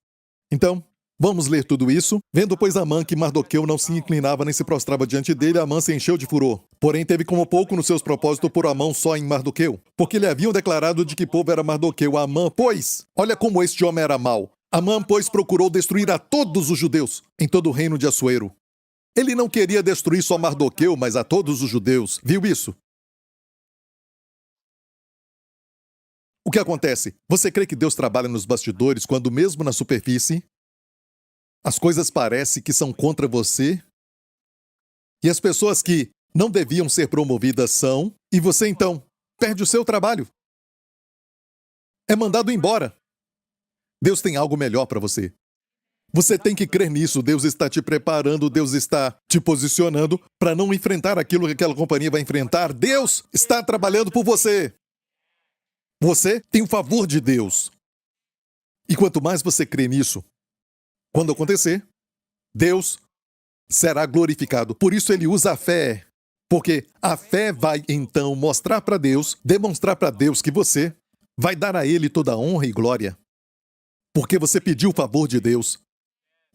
Então, vamos ler tudo isso. Vendo, pois, Amã que Mardoqueu não se inclinava nem se prostrava diante dele, Amã se encheu de furor. Porém, teve como pouco nos seus propósitos pôr a mão só em Mardoqueu, porque lhe haviam declarado de que povo era Mardoqueu. Amã, pois, olha como este homem era mau. Amã, pois, procurou destruir a todos os judeus em todo o reino de Assuero. Ele não queria destruir só Mardoqueu, mas a todos os judeus. Viu isso? O que acontece? Você crê que Deus trabalha nos bastidores quando mesmo na superfície as coisas parecem que são contra você? E as pessoas que não deviam ser promovidas são, e você então perde o seu trabalho. É mandado embora. Deus tem algo melhor para você. Você tem que crer nisso. Deus está te preparando, Deus está te posicionando para não enfrentar aquilo que aquela companhia vai enfrentar. Deus está trabalhando por você. Você tem o favor de Deus. E quanto mais você crê nisso, quando acontecer, Deus será glorificado. Por isso ele usa a fé. Porque a fé vai então mostrar para Deus, demonstrar para Deus que você vai dar a Ele toda a honra e glória. Porque você pediu o favor de Deus.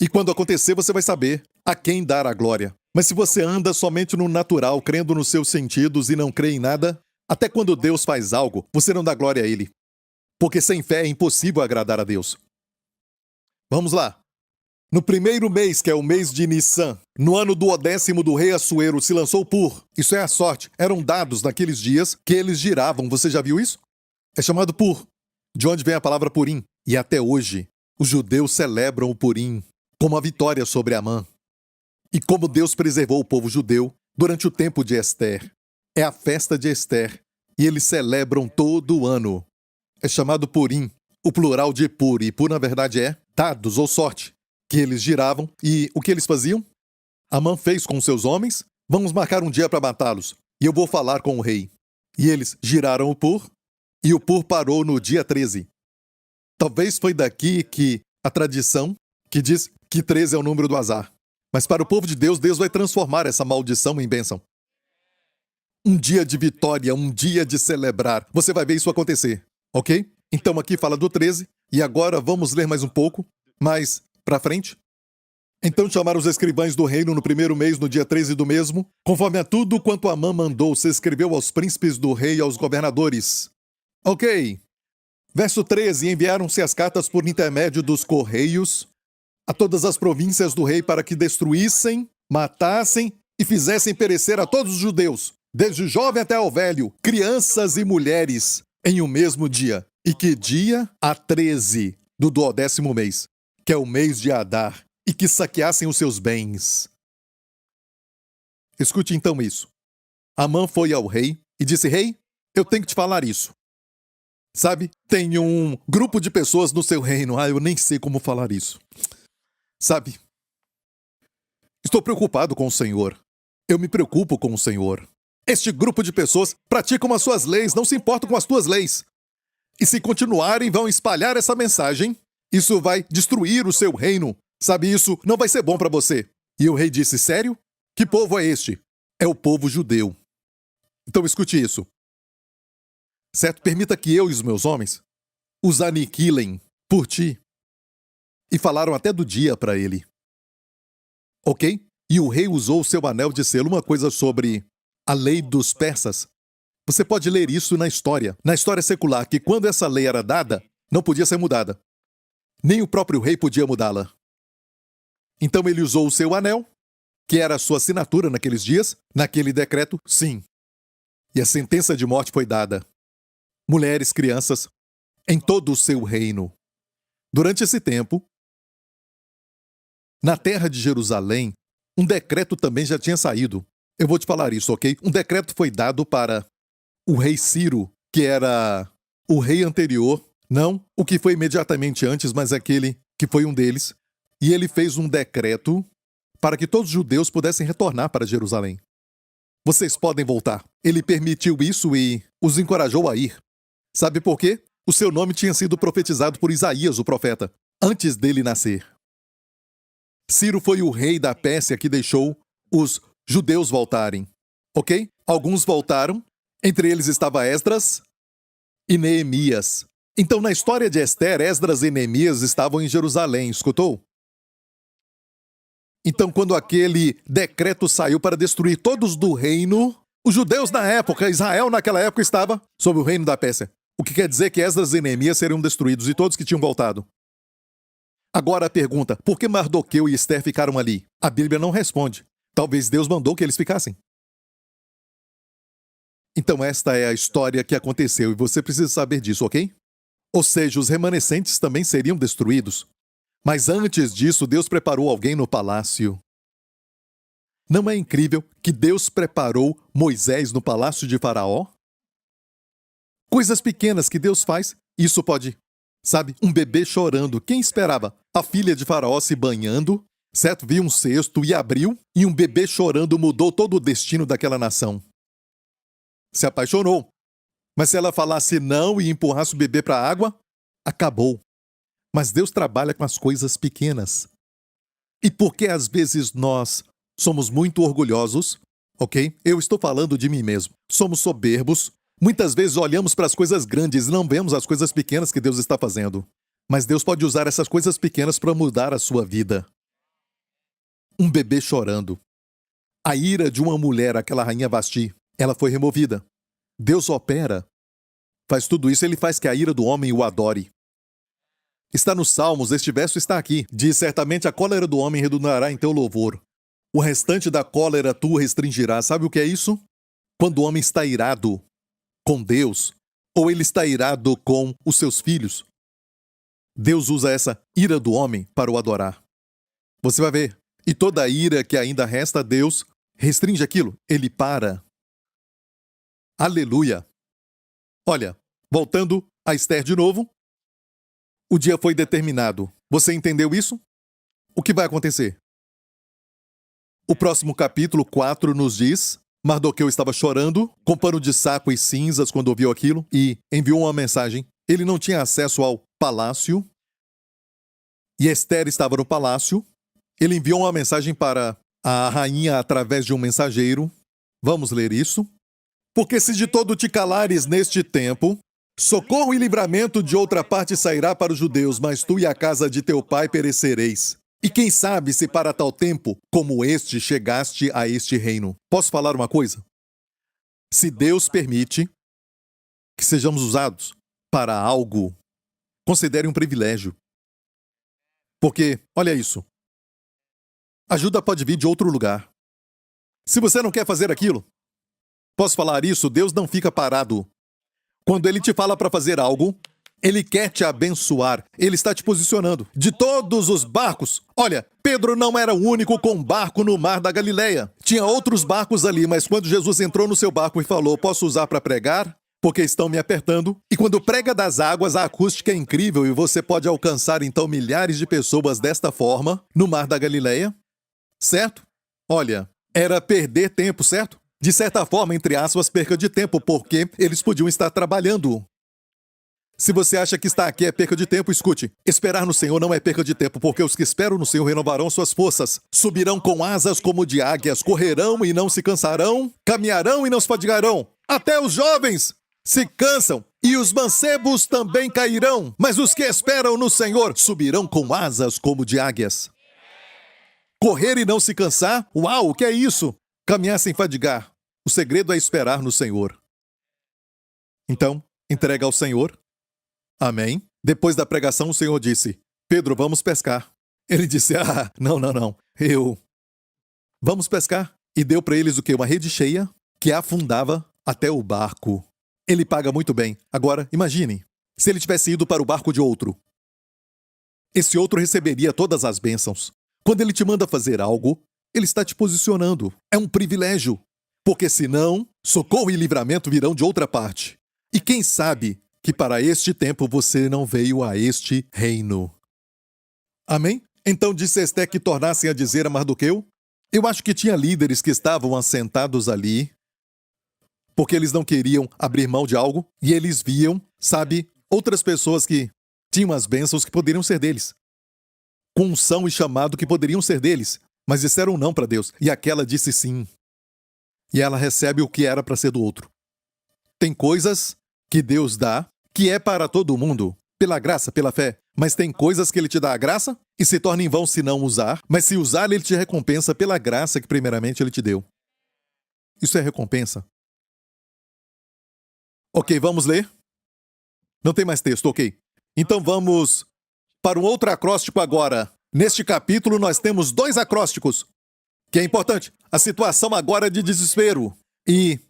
E quando acontecer, você vai saber a quem dar a glória. Mas se você anda somente no natural, crendo nos seus sentidos e não crê em nada, até quando Deus faz algo, você não dá glória a Ele. Porque sem fé é impossível agradar a Deus. Vamos lá. No primeiro mês, que é o mês de Nissan, no ano do 10º do rei Assuero, se lançou Pur. Isso é a sorte. Eram dados naqueles dias que eles giravam. Você já viu isso? É chamado Pur, de onde vem a palavra Purim. E até hoje, os judeus celebram o Purim como a vitória sobre Amã. E como Deus preservou o povo judeu durante o tempo de Ester. É a festa de Ester. E eles celebram todo o ano. É chamado Purim, o plural de Pur. E Pur, na verdade, é dados ou sorte. Que eles giravam. E o que eles faziam? Amã fez com seus homens. Vamos marcar um dia para matá-los. E eu vou falar com o rei. E eles giraram o Pur. E o Pur parou no dia 13. Talvez foi daqui que a tradição que diz que 13 é o número do azar. Mas para o povo de Deus, Deus vai transformar essa maldição em bênção. Um dia de vitória, um dia de celebrar. Você vai ver isso acontecer, ok? Então aqui fala do 13, e agora vamos ler mais um pouco, mais para frente. Então chamaram os escrivães do reino no primeiro mês, no dia 13 do mesmo, conforme a tudo quanto Amã mandou, se escreveu aos príncipes do rei e aos governadores. Ok. Verso 13, enviaram-se as cartas por intermédio dos correios a todas as províncias do rei para que destruíssem, matassem e fizessem perecer a todos os judeus, desde o jovem até ao velho, crianças e mulheres, em um mesmo dia. E que dia? A 13 do 10º mês, que é o mês de Adar, e que saqueassem os seus bens. Escute então isso. Amã foi ao rei e disse: Rei, eu tenho que te falar isso. Sabe, tem um grupo de pessoas no seu reino. Eu nem sei como falar isso. Sabe, estou preocupado com o Senhor. Eu me preocupo com o Senhor. Este grupo de pessoas praticam as suas leis, não se importam com as tuas leis. E se continuarem, vão espalhar essa mensagem. Isso vai destruir o seu reino. Sabe, isso não vai ser bom para você. E o rei disse, sério? Que povo é este? É o povo judeu. Então escute isso. Certo? Permita que eu e os meus homens os aniquilem por ti. E falaram até do dia para ele. Ok? E o rei usou o seu anel de selo, uma coisa sobre a lei dos persas. Você pode ler isso na história secular, que quando essa lei era dada, não podia ser mudada. Nem o próprio rei podia mudá-la. Então ele usou o seu anel, que era a sua assinatura naqueles dias, naquele decreto, sim. E a sentença de morte foi dada. Mulheres, crianças, em todo o seu reino. Durante esse tempo, na terra de Jerusalém, um decreto também já tinha saído. Eu vou te falar isso, ok? Um decreto foi dado para o rei Ciro, que era o rei anterior, não o que foi imediatamente antes, mas aquele que foi um deles. E ele fez um decreto para que todos os judeus pudessem retornar para Jerusalém. Vocês podem voltar. Ele permitiu isso e os encorajou a ir. Sabe por quê? O seu nome tinha sido profetizado por Isaías, o profeta, antes dele nascer. Ciro foi o rei da Pérsia que deixou os judeus voltarem. Ok? Alguns voltaram. Entre eles estava Esdras e Neemias. Então, na história de Esther, Esdras e Neemias estavam em Jerusalém, escutou? Então, quando aquele decreto saiu para destruir todos do reino, os judeus na época, Israel naquela época estava sob o reino da Pérsia. O que quer dizer que Esdras e Neemias seriam destruídos e todos que tinham voltado. Agora a pergunta, por que Mardoqueu e Esther ficaram ali? A Bíblia não responde. Talvez Deus mandou que eles ficassem. Então esta é a história que aconteceu e você precisa saber disso, ok? Ou seja, os remanescentes também seriam destruídos. Mas antes disso, Deus preparou alguém no palácio. Não é incrível que Deus preparou Moisés no palácio de Faraó? Coisas pequenas que Deus faz, isso pode, sabe, um bebê chorando. Quem esperava? A filha de Faraó se banhando, certo? Viu um cesto e abriu, e um bebê chorando mudou todo o destino daquela nação. Se apaixonou. Mas se ela falasse não e empurrasse o bebê para a água, acabou. Mas Deus trabalha com as coisas pequenas. E porque às vezes nós somos muito orgulhosos, ok? Eu estou falando de mim mesmo. Somos soberbos. Muitas vezes olhamos para as coisas grandes e não vemos as coisas pequenas que Deus está fazendo. Mas Deus pode usar essas coisas pequenas para mudar a sua vida. Um bebê chorando. A ira de uma mulher, aquela rainha Vasti, ela foi removida. Deus opera. Faz tudo isso, ele faz que a ira do homem o adore. Está nos Salmos, este verso está aqui. Diz, certamente a cólera do homem redundará em teu louvor. O restante da cólera tu restringirás. Sabe o que é isso? Quando o homem está irado com Deus, ou ele está irado com os seus filhos, Deus usa essa ira do homem para o adorar. Você vai ver. E toda a ira que ainda resta a Deus restringe aquilo. Ele para. Aleluia. Olha, voltando a Esther de novo. O dia foi determinado. Você entendeu isso? O que vai acontecer? O próximo capítulo 4 nos diz: Mardoqueu estava chorando, com pano de saco e cinzas quando ouviu aquilo, e enviou uma mensagem. Ele não tinha acesso ao palácio, e Esther estava no palácio. Ele enviou uma mensagem para a rainha através de um mensageiro. Vamos ler isso. Porque se de todo te calares neste tempo, socorro e livramento de outra parte sairá para os judeus, mas tu e a casa de teu pai perecereis. E quem sabe se para tal tempo como este chegaste a este reino. Posso falar uma coisa? Se Deus permite que sejamos usados para algo, considere um privilégio. Porque, olha isso, ajuda pode vir de outro lugar. Se você não quer fazer aquilo, posso falar isso, Deus não fica parado. Quando Ele te fala para fazer algo, Ele quer te abençoar. Ele está te posicionando. De todos os barcos, olha, Pedro não era o único com barco no mar da Galileia. Tinha outros barcos ali, mas quando Jesus entrou no seu barco e falou, posso usar para pregar? porque estão me apertando. E quando prega das águas, a acústica é incrível e você pode alcançar então milhares de pessoas desta forma no Mar da Galileia, certo? Olha, era perder tempo, certo? De certa forma, entre aspas, perca de tempo, porque eles podiam estar trabalhando. Se você acha que estar aqui é perca de tempo, escute. Esperar no Senhor não é perca de tempo, porque os que esperam no Senhor renovarão suas forças. Subirão com asas como de águias, correrão e não se cansarão, caminharão e não se fadigarão. Até os jovens se cansam e os mancebos também cairão. Mas os que esperam no Senhor subirão com asas como de águias. Correr e não se cansar? Uau, o que é isso? Caminhar sem fadigar. O segredo é esperar no Senhor. Então, entrega ao Senhor. Amém. Depois da pregação, o Senhor disse: Pedro, vamos pescar. Ele disse: não. Vamos pescar. E deu para eles o quê? Uma rede cheia que afundava até o barco. Ele paga muito bem. Agora, imagine, se ele tivesse ido para o barco de outro. Esse outro receberia todas as bênçãos. Quando ele te manda fazer algo, ele está te posicionando. É um privilégio. Porque senão, socorro e livramento virão de outra parte. E quem sabe que para este tempo você não veio a este reino. Amém? Então disse Esté que tornassem a dizer a Mardoqueu. Eu acho que tinha líderes que estavam assentados ali, porque eles não queriam abrir mão de algo, e eles viam, sabe, outras pessoas que tinham as bênçãos que poderiam ser deles. Com unção e chamado que poderiam ser deles, mas disseram não para Deus, e aquela disse sim. E ela recebe o que era para ser do outro. Tem coisas que Deus dá, que é para todo mundo, pela graça, pela fé. Mas tem coisas que Ele te dá a graça e se torna em vão se não usar, mas se usar, Ele te recompensa pela graça que primeiramente Ele te deu. Isso é recompensa. Ok, vamos ler? Não tem mais texto, ok. Então vamos para um outro acróstico agora. Neste capítulo nós temos 2 acrósticos, que é importante. A situação agora é de desespero. E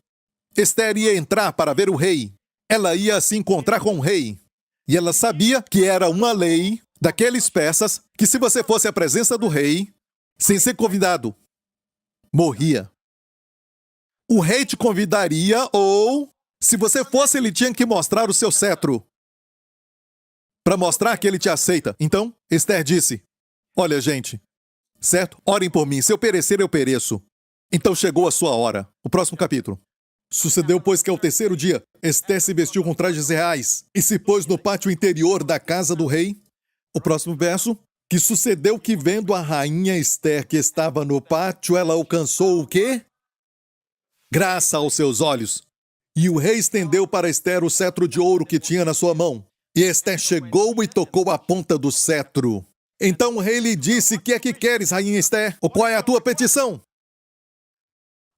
Esther ia entrar para ver o rei. Ela ia se encontrar com o rei. E ela sabia que era uma lei daqueles persas que se você fosse à presença do rei, sem ser convidado, morria. O rei te convidaria ou, se você fosse, ele tinha que mostrar o seu cetro para mostrar que ele te aceita. Então, Esther disse: olha, gente, certo? Orem por mim. Se eu perecer, eu pereço. Então chegou a sua hora. O próximo capítulo. Sucedeu, pois, que ao 3º dia, Esther se vestiu com trajes reais e se pôs no pátio interior da casa do rei. O próximo verso. Que sucedeu que, vendo a rainha Esther que estava no pátio, ela alcançou o quê? Graça aos seus olhos. E o rei estendeu para Esther o cetro de ouro que tinha na sua mão. E Esther chegou e tocou a ponta do cetro. Então o rei lhe disse: que é que queres, rainha Esther? Ou qual é a tua petição?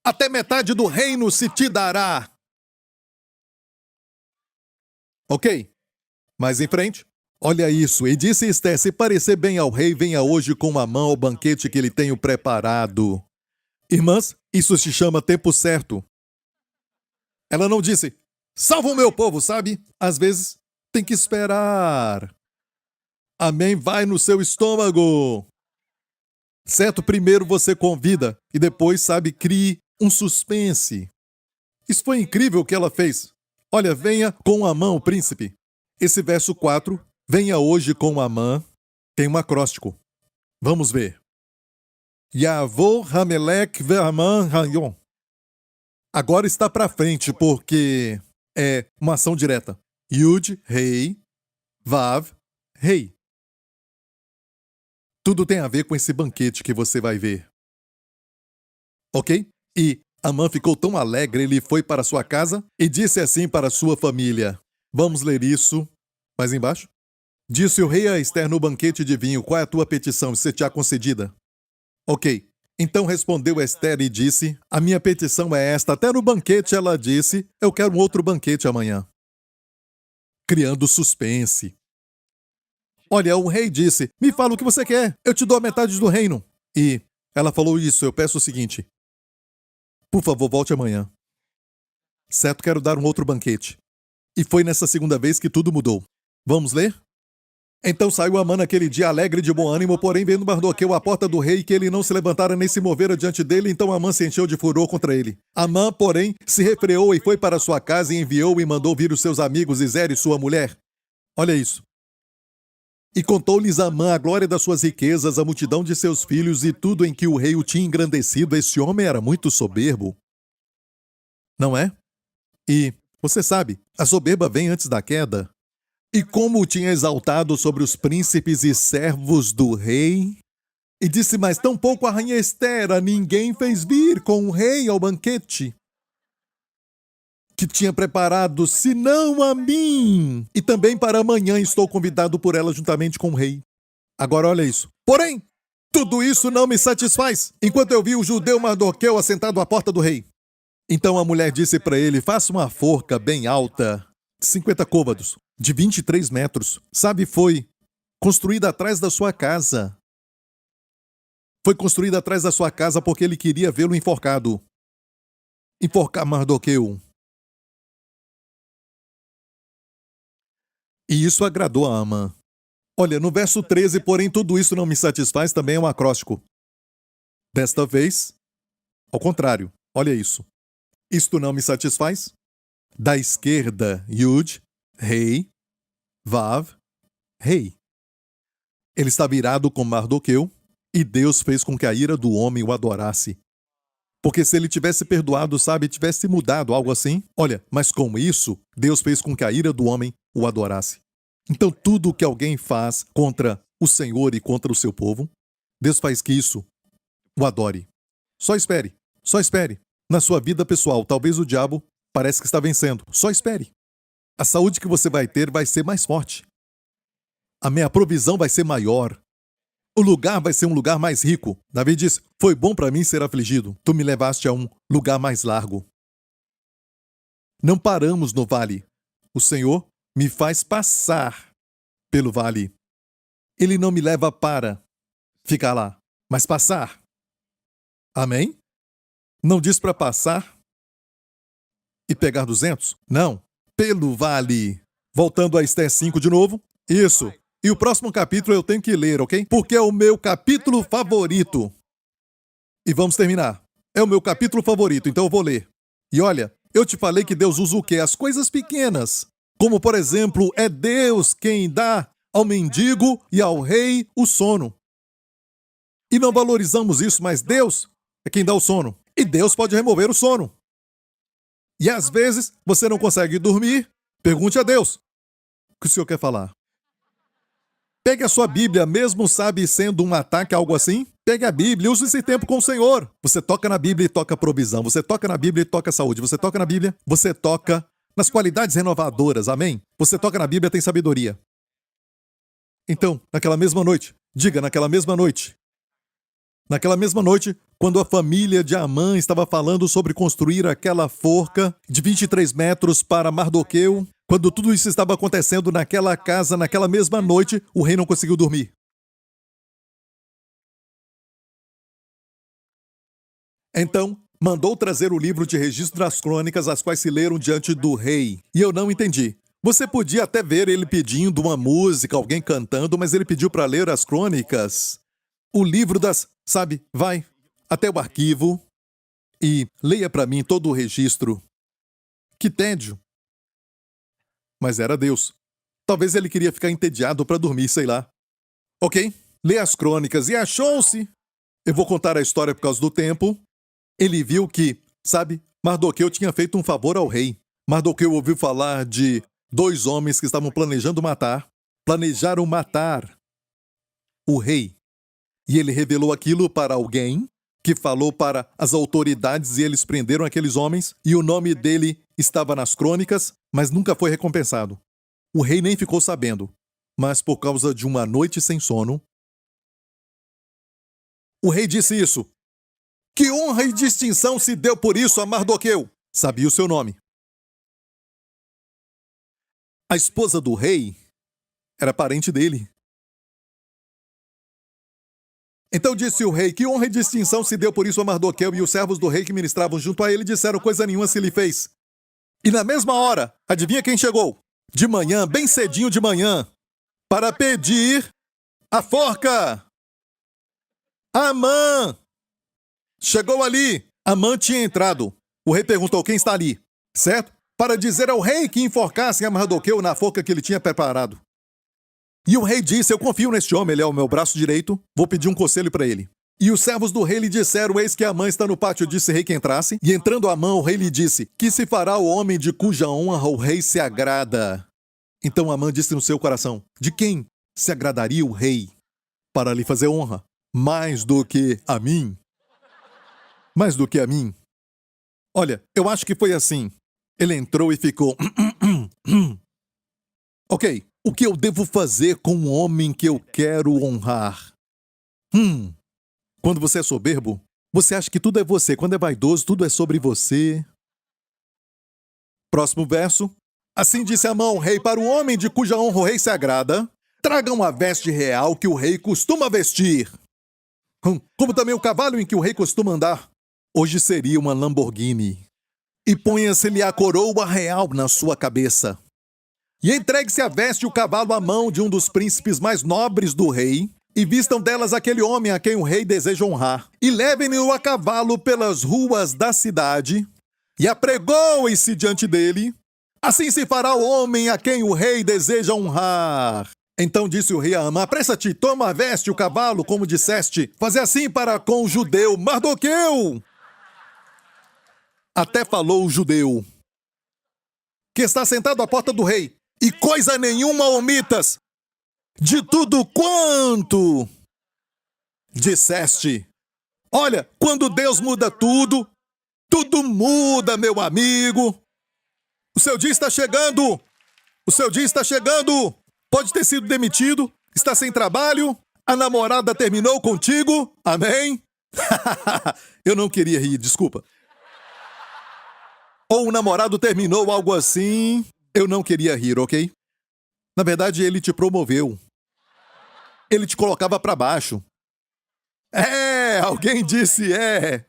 Até metade do reino se te dará. Ok? Mais em frente. Olha isso. E disse Esther: se parecer bem ao rei, venha hoje com a mão ao banquete que lhe tenho preparado. Irmãs, isso se chama tempo certo. Ela não disse: salva o meu povo, sabe? Às vezes tem que esperar. Amém? Vai no seu estômago. Certo? Primeiro você convida e depois, sabe, crie um suspense. Isso foi incrível o que ela fez. Olha, venha com Amã, o príncipe. Esse verso 4, venha hoje com Amã, tem um acróstico. Vamos ver. Yavô Hamelech Ve'Amã Rayon. Agora está para frente porque é uma ação direta. Yud, rei, Vav, rei. Tudo tem a ver com esse banquete que você vai ver. Ok? E Amã ficou tão alegre, ele foi para sua casa e disse assim para sua família. Vamos ler isso mais embaixo. Disse o rei a Esther no banquete de vinho: qual é a tua petição? Se te há concedida. Ok. Então respondeu Esther e disse: a minha petição é esta. Até no banquete ela disse: eu quero um outro banquete amanhã. Criando suspense. Olha, o rei disse: me fala o que você quer, eu te dou a metade do reino. E ela falou isso: eu peço o seguinte, por favor, volte amanhã. Certo, quero dar um outro banquete. E foi nessa segunda vez que tudo mudou. Vamos ler? Então saiu Amã naquele dia alegre de bom ânimo, porém vendo Mardoqueu à porta do rei que ele não se levantara nem se movera diante dele, então Amã se encheu de furor contra ele. Amã, porém, se refreou e foi para sua casa e enviou e mandou vir os seus amigos Zéres, sua mulher. Olha isso. E contou-lhes Amã a glória das suas riquezas, a multidão de seus filhos e tudo em que o rei o tinha engrandecido. Esse homem era muito soberbo. Não é? E, você sabe, a soberba vem antes da queda. E como o tinha exaltado sobre os príncipes e servos do rei. E disse, mas tampouco a rainha Esther a ninguém fez vir com o rei ao banquete que tinha preparado, senão a mim. E também para amanhã estou convidado por ela juntamente com o rei. Agora olha isso. Porém, tudo isso não me satisfaz, enquanto eu vi o judeu Mardoqueu assentado à porta do rei. Então a mulher disse para ele, faça uma forca bem alta, 50 côvados, de 23 metros. Sabe, foi construída atrás da sua casa. Foi construída atrás da sua casa porque ele queria vê-lo enforcado. Enforcar Mardoqueu. E isso agradou a Amã. Olha, no verso 13, porém, tudo isso não me satisfaz, também é um acróstico. Desta vez, ao contrário, olha isso. Isto não me satisfaz. Da esquerda, Yud, rei, Vav, rei. Ele estava irado com Mardoqueu, e Deus fez com que a ira do homem o adorasse. Porque se ele tivesse perdoado, sabe, tivesse mudado, algo assim. Olha, mas com isso, Deus fez com que a ira do homem o adorasse. Então tudo o que alguém faz contra o Senhor e contra o seu povo, Deus faz que isso o adore. Só espere, só espere. Na sua vida pessoal, talvez o diabo parece que está vencendo. Só espere. A saúde que você vai ter vai ser mais forte. A minha provisão vai ser maior. O lugar vai ser um lugar mais rico. Davi diz, foi bom para mim ser afligido. Tu me levaste a um lugar mais largo. Não paramos no vale. O Senhor me faz passar pelo vale. Ele não me leva para ficar lá, mas passar. Amém? Não diz para passar e pegar 200? Não. Pelo vale. Voltando a Esté 5 de novo. Isso. E o próximo capítulo eu tenho que ler, ok? Porque é o meu capítulo favorito. E vamos terminar. É o meu capítulo favorito, então eu vou ler. E olha, eu te falei que Deus usa o quê? As coisas pequenas. Como, por exemplo, é Deus quem dá ao mendigo e ao rei o sono. E não valorizamos isso, mas Deus é quem dá o sono. E Deus pode remover o sono. E às vezes você não consegue dormir, pergunte a Deus. O que o Senhor quer falar? Pegue a sua Bíblia, mesmo sabe sendo um ataque, algo assim. Pegue a Bíblia, use esse tempo com o Senhor. Você toca na Bíblia e toca provisão. Você toca na Bíblia e toca saúde. Você toca na Bíblia, você toca nas qualidades renovadoras, amém? Você toca na Bíblia, tem sabedoria. Então, naquela mesma noite, diga, naquela mesma noite, quando a família de Amã estava falando sobre construir aquela forca de 23 metros para Mardoqueu, quando tudo isso estava acontecendo naquela casa, naquela mesma noite, o rei não conseguiu dormir. Então, mandou trazer o livro de registro das crônicas, as quais se leram diante do rei. E eu não entendi. Você podia até ver ele pedindo uma música, alguém cantando, mas ele pediu para ler as crônicas. O livro das... Sabe, vai até o arquivo e leia para mim todo o registro. Que tédio. Mas era Deus. Talvez ele queria ficar entediado para dormir, sei lá. Ok, lê as crônicas e achou-se. Eu vou contar a história por causa do tempo. Ele viu que, sabe, Mardoqueu tinha feito um favor ao rei. Mardoqueu ouviu falar de 2 homens que estavam planejaram matar o rei. E ele revelou aquilo para alguém que falou para as autoridades e eles prenderam aqueles homens e o nome dele estava nas crônicas, mas nunca foi recompensado. O rei nem ficou sabendo, mas por causa de uma noite sem sono, o rei disse isso. Que honra e distinção se deu por isso a Mardoqueu? Sabia o seu nome. A esposa do rei era parente dele. Então disse o rei, que honra e distinção se deu por isso a Mardoqueu, e os servos do rei que ministravam junto a ele disseram coisa nenhuma se lhe fez. E na mesma hora, adivinha quem chegou? De manhã, bem cedinho de manhã, para pedir a forca. Amã chegou ali. Amã tinha entrado. O rei perguntou: quem está ali? Certo? Para dizer ao rei que enforcassem a Mardoqueu na forca que ele tinha preparado. E o rei disse: eu confio neste homem, ele é o meu braço direito, vou pedir um conselho para ele. E os servos do rei lhe disseram: eis que Amã está no pátio, disse o rei que entrasse. E entrando Amã, o rei lhe disse: que se fará o homem de cuja honra o rei se agrada? Então Amã disse no seu coração: de quem se agradaria o rei para lhe fazer honra? Mais do que a mim? Mais do que a mim? Olha, eu acho que foi assim. Ele entrou e ficou... ok, o que eu devo fazer com um homem que eu quero honrar? Quando você é soberbo, você acha que tudo é você. Quando é vaidoso, tudo é sobre você. Próximo verso. Assim disse Amã ao rei: para o homem de cuja honra o rei se agrada, tragam a veste real que o rei costuma vestir. Como também o cavalo em que o rei costuma andar. Hoje seria uma Lamborghini. E ponha-se-lhe a coroa real na sua cabeça. E entregue-se a veste e o cavalo à mão de um dos príncipes mais nobres do rei, e vistam delas aquele homem a quem o rei deseja honrar. E levem-no a cavalo pelas ruas da cidade, e apregoem-se diante dele. Assim se fará o homem a quem o rei deseja honrar. Então disse o rei a Amã: apressa-te, toma a veste e o cavalo, como disseste. Faze assim para com o judeu Mardoqueu. Até falou o judeu, que está sentado à porta do rei, e coisa nenhuma omitas de tudo quanto disseste. Olha, quando Deus muda tudo, tudo muda, meu amigo. O seu dia está chegando. O seu dia está chegando. Pode ter sido demitido, está sem trabalho, a namorada terminou contigo. Amém? Eu não queria rir, desculpa. Ou o namorado terminou, algo assim. Eu não queria rir, ok? Na verdade, ele te promoveu. Ele te colocava para baixo. Alguém disse é.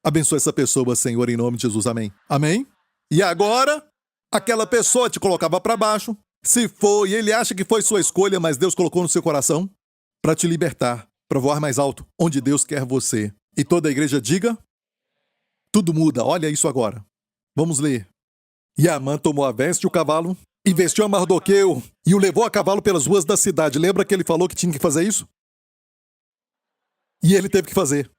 Abençoa essa pessoa, Senhor, em nome de Jesus, amém. Amém? E agora, aquela pessoa te colocava para baixo. Se foi, ele acha que foi sua escolha, mas Deus colocou no seu coração para te libertar, para voar mais alto, onde Deus quer você. E toda a igreja diga: tudo muda, olha isso agora. Vamos ler. E Amã tomou a veste e o cavalo, e vestiu a Mardoqueu, e o levou a cavalo pelas ruas da cidade. Lembra que ele falou que tinha que fazer isso? E ele teve que fazer.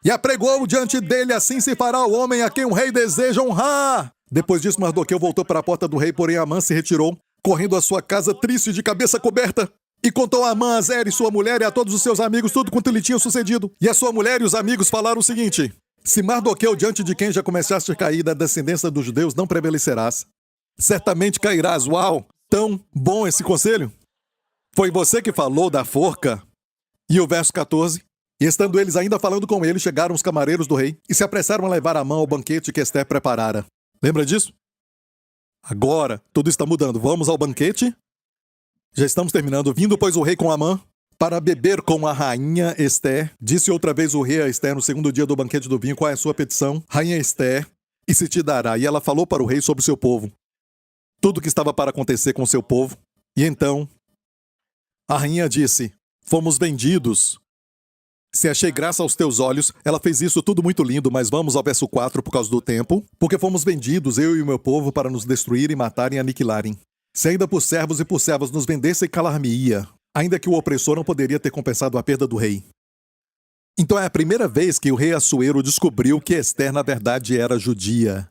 E apregou diante dele: assim se fará o homem a quem o rei deseja honrar. Depois disso, Mardoqueu voltou para a porta do rei, porém Amã se retirou, correndo à sua casa triste, de cabeça coberta. E contou a Amã, a Zer e sua mulher e a todos os seus amigos tudo quanto lhe tinha sucedido. E a sua mulher e os amigos falaram o seguinte: se Mardoqueu, diante de quem já começaste a cair da descendência dos judeus, não prevalecerás, certamente cairás. Uau! Tão bom esse conselho! Foi você que falou da forca. E o verso 14. E estando eles ainda falando com ele, chegaram os camareiros do rei e se apressaram a levar Amã ao banquete que Ester preparara. Lembra disso? Agora, tudo está mudando. Vamos ao banquete? Já estamos terminando. Vindo, pois, o rei com Amã para beber com a rainha Ester. Disse outra vez o rei a Ester no segundo dia do banquete do vinho: qual é a sua petição? Rainha Ester, e se te dará. E ela falou para o rei sobre o seu povo, tudo o que estava para acontecer com o seu povo. E então, a rainha disse: fomos vendidos. Se achei graça aos teus olhos, ela fez isso tudo muito lindo, mas vamos ao verso 4 por causa do tempo. Porque fomos vendidos, eu e o meu povo, para nos destruírem, matarem e aniquilarem. Se ainda por servos e por servas nos vendessem, calar-me-ia, ainda que o opressor não poderia ter compensado a perda do rei. Então é a primeira vez que o rei Assuero descobriu que Ester, na verdade, era judia.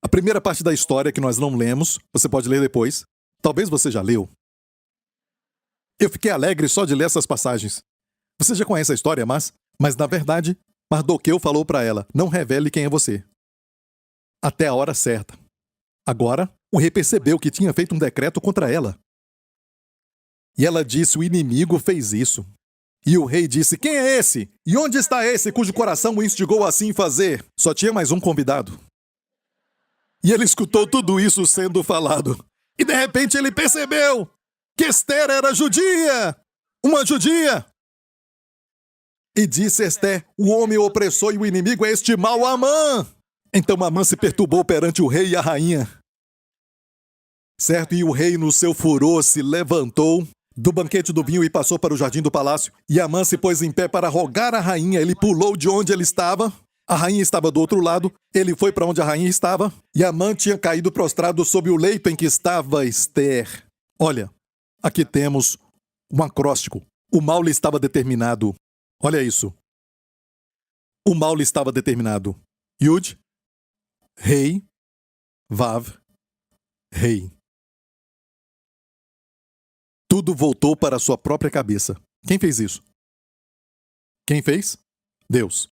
A primeira parte da história que nós não lemos, você pode ler depois. Talvez você já leu. Eu fiquei alegre só de ler essas passagens. Você já conhece a história, mas na verdade, Mardoqueu falou para ela: não revele quem é você, até a hora certa. Agora, o rei percebeu que tinha feito um decreto contra ela. E ela disse: o inimigo fez isso. E o rei disse: quem é esse? E onde está esse cujo coração o instigou assim fazer? Só tinha mais um convidado. E ele escutou tudo isso sendo falado. E de repente ele percebeu que Ester era judia. Uma judia. E disse Ester: o homem opressor e o inimigo é este mau Amã. Então Amã se perturbou perante o rei e a rainha. certo? E o rei, no seu furor, se levantou do banquete do vinho e passou para o jardim do palácio. E Amã se pôs em pé para rogar à rainha. Ele pulou de onde ele estava. A rainha estava do outro lado. Ele foi para onde a rainha estava. E Amã tinha caído prostrado sob o leito em que estava Ester. Olha, aqui temos um acróstico. O mal lhe estava determinado. Olha isso. O mal lhe estava determinado. Yud, rei, Vav, rei. Tudo voltou para a sua própria cabeça. Quem fez isso? Quem fez? Deus.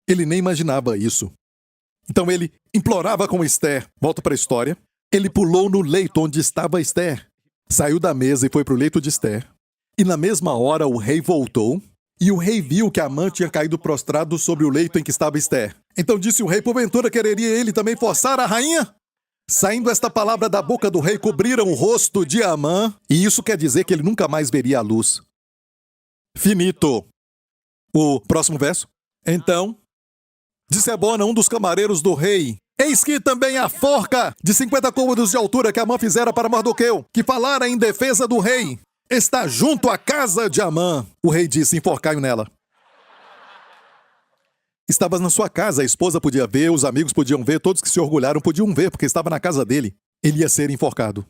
Ele nem imaginava isso. Então ele implorava com Ester. Volta para a história. Ele pulou no leito onde estava Ester. Saiu da mesa e foi para o leito de Ester. E na mesma hora o rei voltou. E o rei viu que Amã tinha caído prostrado sobre o leito em que estava Ester. Então disse o rei, porventura quereria ele também forçar a rainha? Saindo esta palavra da boca do rei, cobriram o rosto de Amã, e isso quer dizer que ele nunca mais veria a luz. Finito. O próximo verso. Então, disse Ebona, um dos camareiros do rei, eis que também a forca de 50 côvados de altura que Amã fizera para Mardoqueu, que falara em defesa do rei, está junto à casa de Amã. O rei disse, enforcai-o nela. Estava na sua casa, a esposa podia ver, os amigos podiam ver, todos que se orgulharam podiam ver, porque estava na casa dele. Ele ia ser enforcado.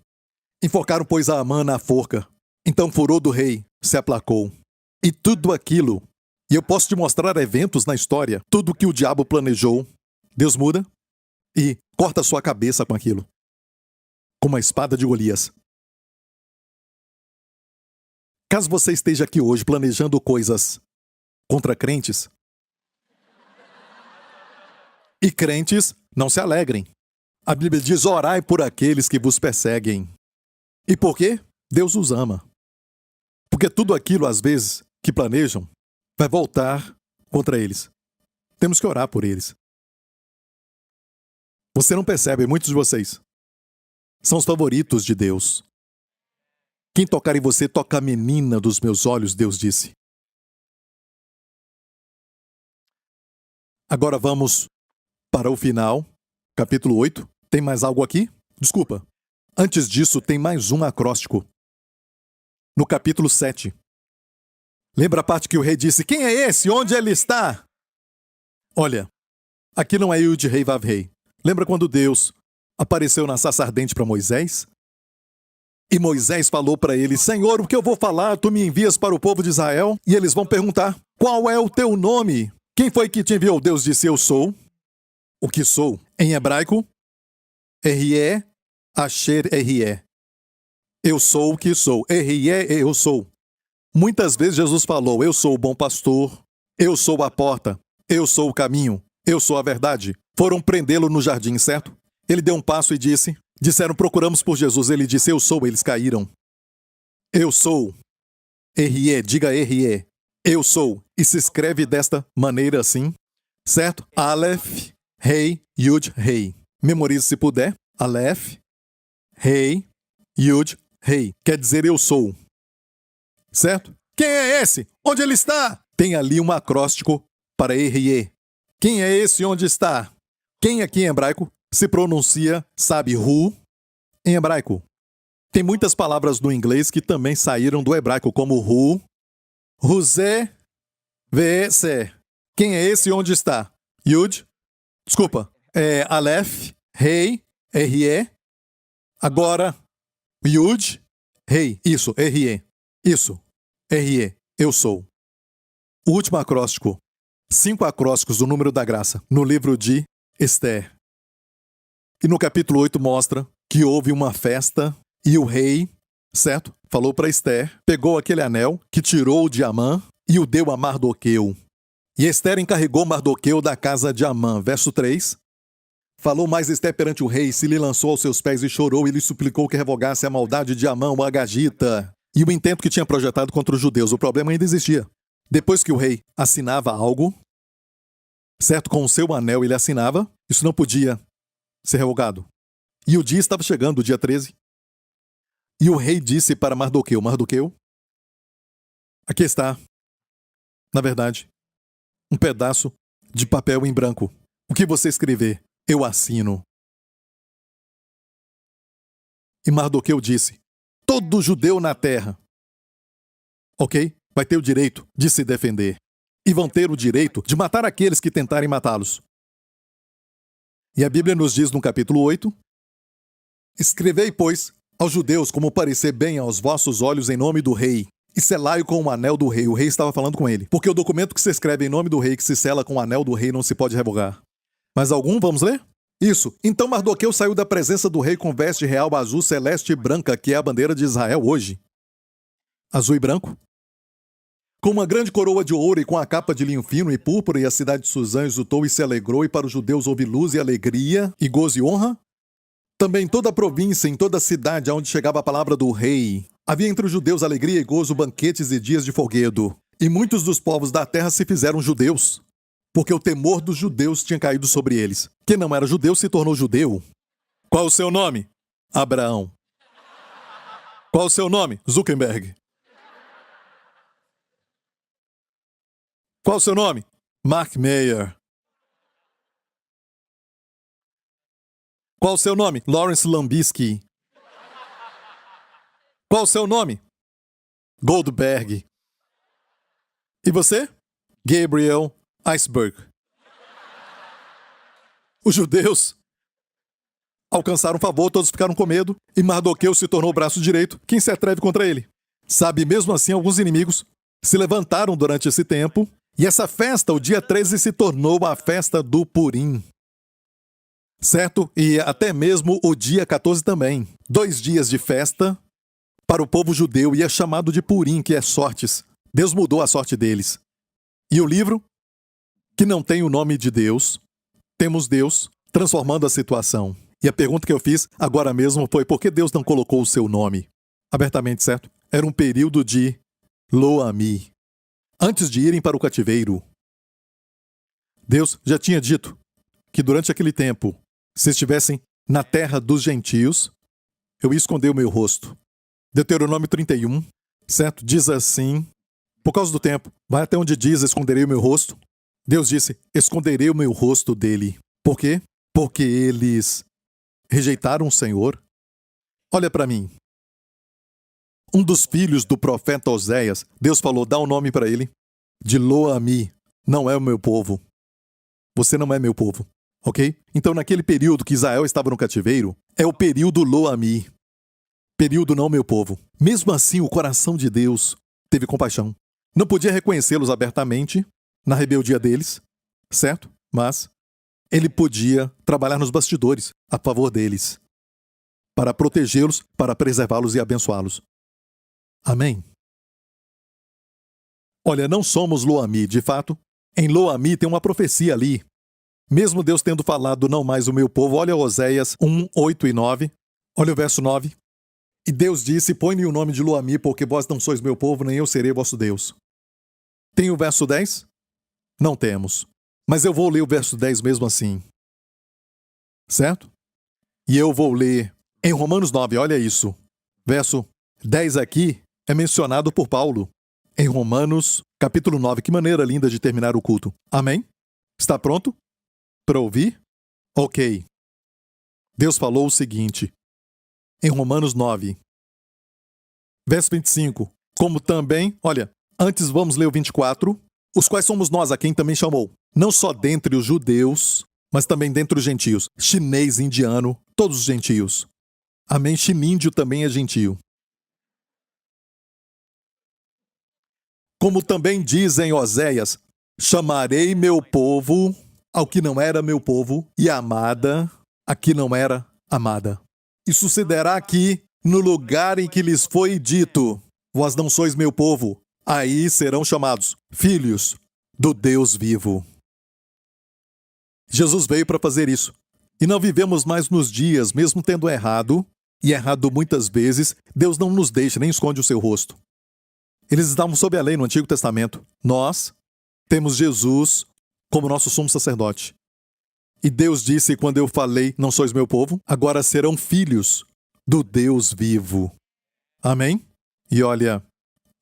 Enforcaram, pois, a Amã na forca. Então o furor do rei se aplacou. E tudo aquilo, e eu posso te mostrar eventos na história, tudo que o diabo planejou, Deus muda e corta a sua cabeça com aquilo. Com uma espada de Golias. Caso você esteja aqui hoje planejando coisas contra crentes, e crentes, não se alegrem. A Bíblia diz, orai por aqueles que vos perseguem. E por quê? Deus os ama. Porque tudo aquilo, às vezes, que planejam, vai voltar contra eles. Temos que orar por eles. Você não percebe, muitos de vocês são os favoritos de Deus. Quem tocar em você, toca a menina dos meus olhos, Deus disse. Agora vamos para o final, capítulo 8. Tem mais algo aqui? Desculpa. Antes disso, tem mais um acróstico. No capítulo 7. Lembra a parte que o rei disse, quem é esse? Onde ele está? Olha, aqui não é Yud Rei Vav Rei. Lembra quando Deus apareceu na sarça ardente para Moisés? E Moisés falou para ele, Senhor, o que eu vou falar? Tu me envias para o povo de Israel? E eles vão perguntar, qual é o teu nome? Quem foi que te enviou? Deus disse, eu sou o que sou. Em hebraico, R-E, Asher R-E. Eu sou o que sou. R-E, eu sou. Muitas vezes Jesus falou, eu sou o bom pastor, eu sou a porta, eu sou o caminho, eu sou a verdade. Foram prendê-lo no jardim, certo? Ele deu um passo e disse, disseram, procuramos por Jesus. Ele disse, eu sou, eles caíram. Eu sou. R-E, diga R-E. Eu sou. E se escreve desta maneira assim, certo? Aleph, Rei, Yud, Rei. Memorize se puder. Aleph, Rei, Yud, Rei. Quer dizer eu sou. Certo? Quem é esse? Onde ele está? Tem ali um acróstico para R-E. Quem é esse? Onde está? Quem aqui em hebraico se pronuncia, sabe, Hu, em hebraico. Tem muitas palavras no inglês que também saíram do hebraico, como Hu, Ruzé, Ve-Se. Quem é esse? Onde está? Yud. Desculpa, Aleph, Rei, R-E. Agora, Yud, Rei. Isso, R-E. Isso, R-E. Eu sou. O último acróstico. 5 acrósticos do número da graça, no livro de Ester. E no capítulo 8 mostra que houve uma festa e o rei, certo? Falou para Ester, pegou aquele anel que tirou de Amã e o deu a Mardoqueu. E Ester encarregou Mardoqueu da casa de Amã. Verso 3. Falou mais Ester perante o rei, se lhe lançou aos seus pés e chorou, e lhe suplicou que revogasse a maldade de Amã, o Agagita, e o intento que tinha projetado contra os judeus. O problema ainda existia. Depois que o rei assinava algo, certo? Com o seu anel ele assinava, isso não podia ser revogado. E o dia estava chegando, o dia 13. E o rei disse para Mardoqueu, Mardoqueu, aqui está, na verdade, um pedaço de papel em branco. O que você escrever, eu assino. E Mardoqueu disse: todo judeu na terra, ok? Vai ter o direito de se defender. E vão ter o direito de matar aqueles que tentarem matá-los. E a Bíblia nos diz no capítulo 8: escrevei, pois, aos judeus como parecer bem aos vossos olhos em nome do rei, e selai-o com o anel do rei. O rei estava falando com ele. Porque o documento que se escreve em nome do rei, que se sela com o anel do rei, não se pode revogar. Mais algum? Vamos ler? Isso. Então Mardoqueu saiu da presença do rei com veste real azul, celeste e branca, que é a bandeira de Israel hoje. Azul e branco. Com uma grande coroa de ouro e com a capa de linho fino e púrpura, e a cidade de Susã exultou e se alegrou, e para os judeus houve luz e alegria, e gozo e honra. Também em toda a província, em toda a cidade aonde chegava a palavra do rei, havia entre os judeus alegria e gozo, banquetes e dias de folguedo. E muitos dos povos da terra se fizeram judeus, porque o temor dos judeus tinha caído sobre eles. Quem não era judeu se tornou judeu. Qual o seu nome? Abraão. Qual o seu nome? Zuckerberg. Qual o seu nome? Mark Mayer. Qual o seu nome? Lawrence Lambisky. Qual o seu nome? Goldberg. E você? Gabriel Iceberg. Os judeus alcançaram favor, todos ficaram com medo, e Mardoqueu se tornou o braço direito. Quem se atreve contra ele? Sabe, mesmo assim, alguns inimigos se levantaram durante esse tempo, e essa festa, o dia 13, se tornou a festa do Purim. Certo? E até mesmo o dia 14 também. 2 dias de festa para o povo judeu, e é chamado de Purim, que é sortes. Deus mudou a sorte deles. E o livro, que não tem o nome de Deus, temos Deus transformando a situação. E a pergunta que eu fiz agora mesmo foi: por que Deus não colocou o seu nome? Abertamente, certo? Era um período de Lo-Ami. Antes de irem para o cativeiro, Deus já tinha dito que durante aquele tempo, se estivessem na terra dos gentios, eu ia esconder o meu rosto. Deuteronômio 31, certo? Diz assim: por causa do tempo, vai até onde diz: esconderei o meu rosto. Deus disse: esconderei o meu rosto dele. Por quê? Porque eles rejeitaram o Senhor. Olha para mim. Um dos filhos do profeta Oséias, Deus falou: dá um nome para ele, de Lo-Ami. Não é o meu povo. Você não é meu povo. Ok? Então, naquele período que Israel estava no cativeiro, é o período Lo-Ami. Período não meu povo. Mesmo assim, o coração de Deus teve compaixão. Não podia reconhecê-los abertamente na rebeldia deles, certo? Mas ele podia trabalhar nos bastidores a favor deles, para protegê-los, para preservá-los e abençoá-los. Amém? Olha, não somos Lo-Ami, de fato. Em Lo-Ami tem uma profecia ali. Mesmo Deus tendo falado: não mais o meu povo, olha Oséias 1, 8 e 9. Olha o verso 9. E Deus disse: põe-lhe o nome de Lo-Ami, porque vós não sois meu povo, nem eu serei vosso Deus. Tem o verso 10? Não temos. Mas eu vou ler o verso 10 mesmo assim. Certo? E eu vou ler em Romanos 9, olha isso. Verso 10 aqui é mencionado por Paulo em Romanos capítulo 9. Que maneira linda de terminar o culto. Amém? Está pronto para ouvir? Ok. Deus falou o seguinte em Romanos 9, verso 25. Como também, olha, antes vamos ler o 24. Os quais somos nós, a quem também chamou, não só dentre os judeus, mas também dentre os gentios. Chinês, indiano, todos os gentios. Amém? Chiníndio também é gentio. Como também diz em Oséias: chamarei meu povo ao que não era meu povo, e amada a que não era amada. E sucederá que, no lugar em que lhes foi dito: vós não sois meu povo, aí serão chamados filhos do Deus vivo. Jesus veio para fazer isso. E não vivemos mais nos dias, mesmo tendo errado, e errado muitas vezes, Deus não nos deixa nem esconde o seu rosto. Eles estavam sob a lei no Antigo Testamento. Nós temos Jesus como nosso sumo sacerdote. E Deus disse: quando eu falei, não sois meu povo, agora serão filhos do Deus vivo. Amém? E olha,